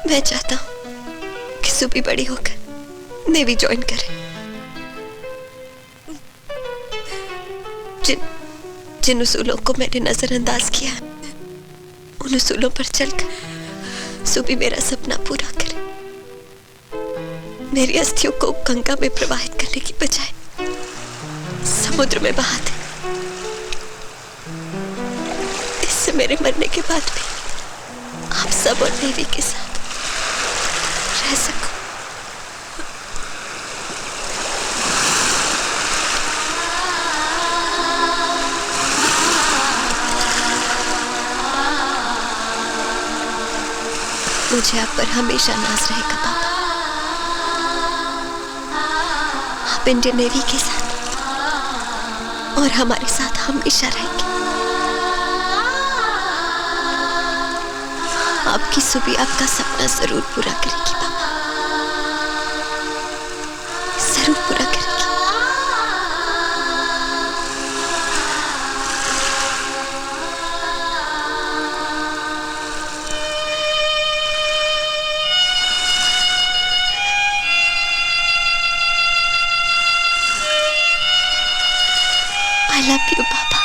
मैं चाहता हूं कि सुबी बड़ी होकर नेवी ज्वाइन करे। जिन उसूलों को मैंने नजरअंदाज किया, उन उसूलों पर चलकर सुबी मेरा सपना पूरा करे। मेरी अस्थियों को गंगा में प्रवाहित करने की बजाय समुद्र में बहा दे। इससे मेरे मरने के बाद भी आप सब और नेवी के साथ रह सकूं। मुझे आप पर हमेशा नाज रहेगा पापा। आप इंडियन नेवी के साथ और हमारे साथ हमेशा रहेंगे। आपकी सुबी आपका सपना जरूर पूरा करेगी पापा, जरूर पूरा करेगी। I love you, Papa.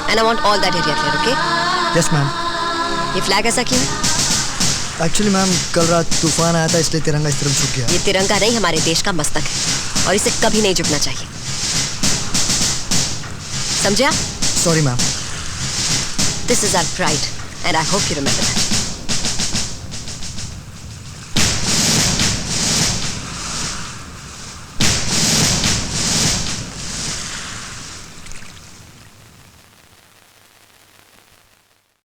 And I want all that area clear, okay? Yes, ma'am. ये फ्लैग ऐसा क्यों है? एक्चुअली मैम कल रात तूफान आया था इसलिए तिरंगा इस तरफ झुक गया। ये तिरंगा नहीं हमारे देश का मस्तक है और इसे कभी नहीं झुकना चाहिए, समझा? Sorry ma'am. This is our pride and I hope you remember that.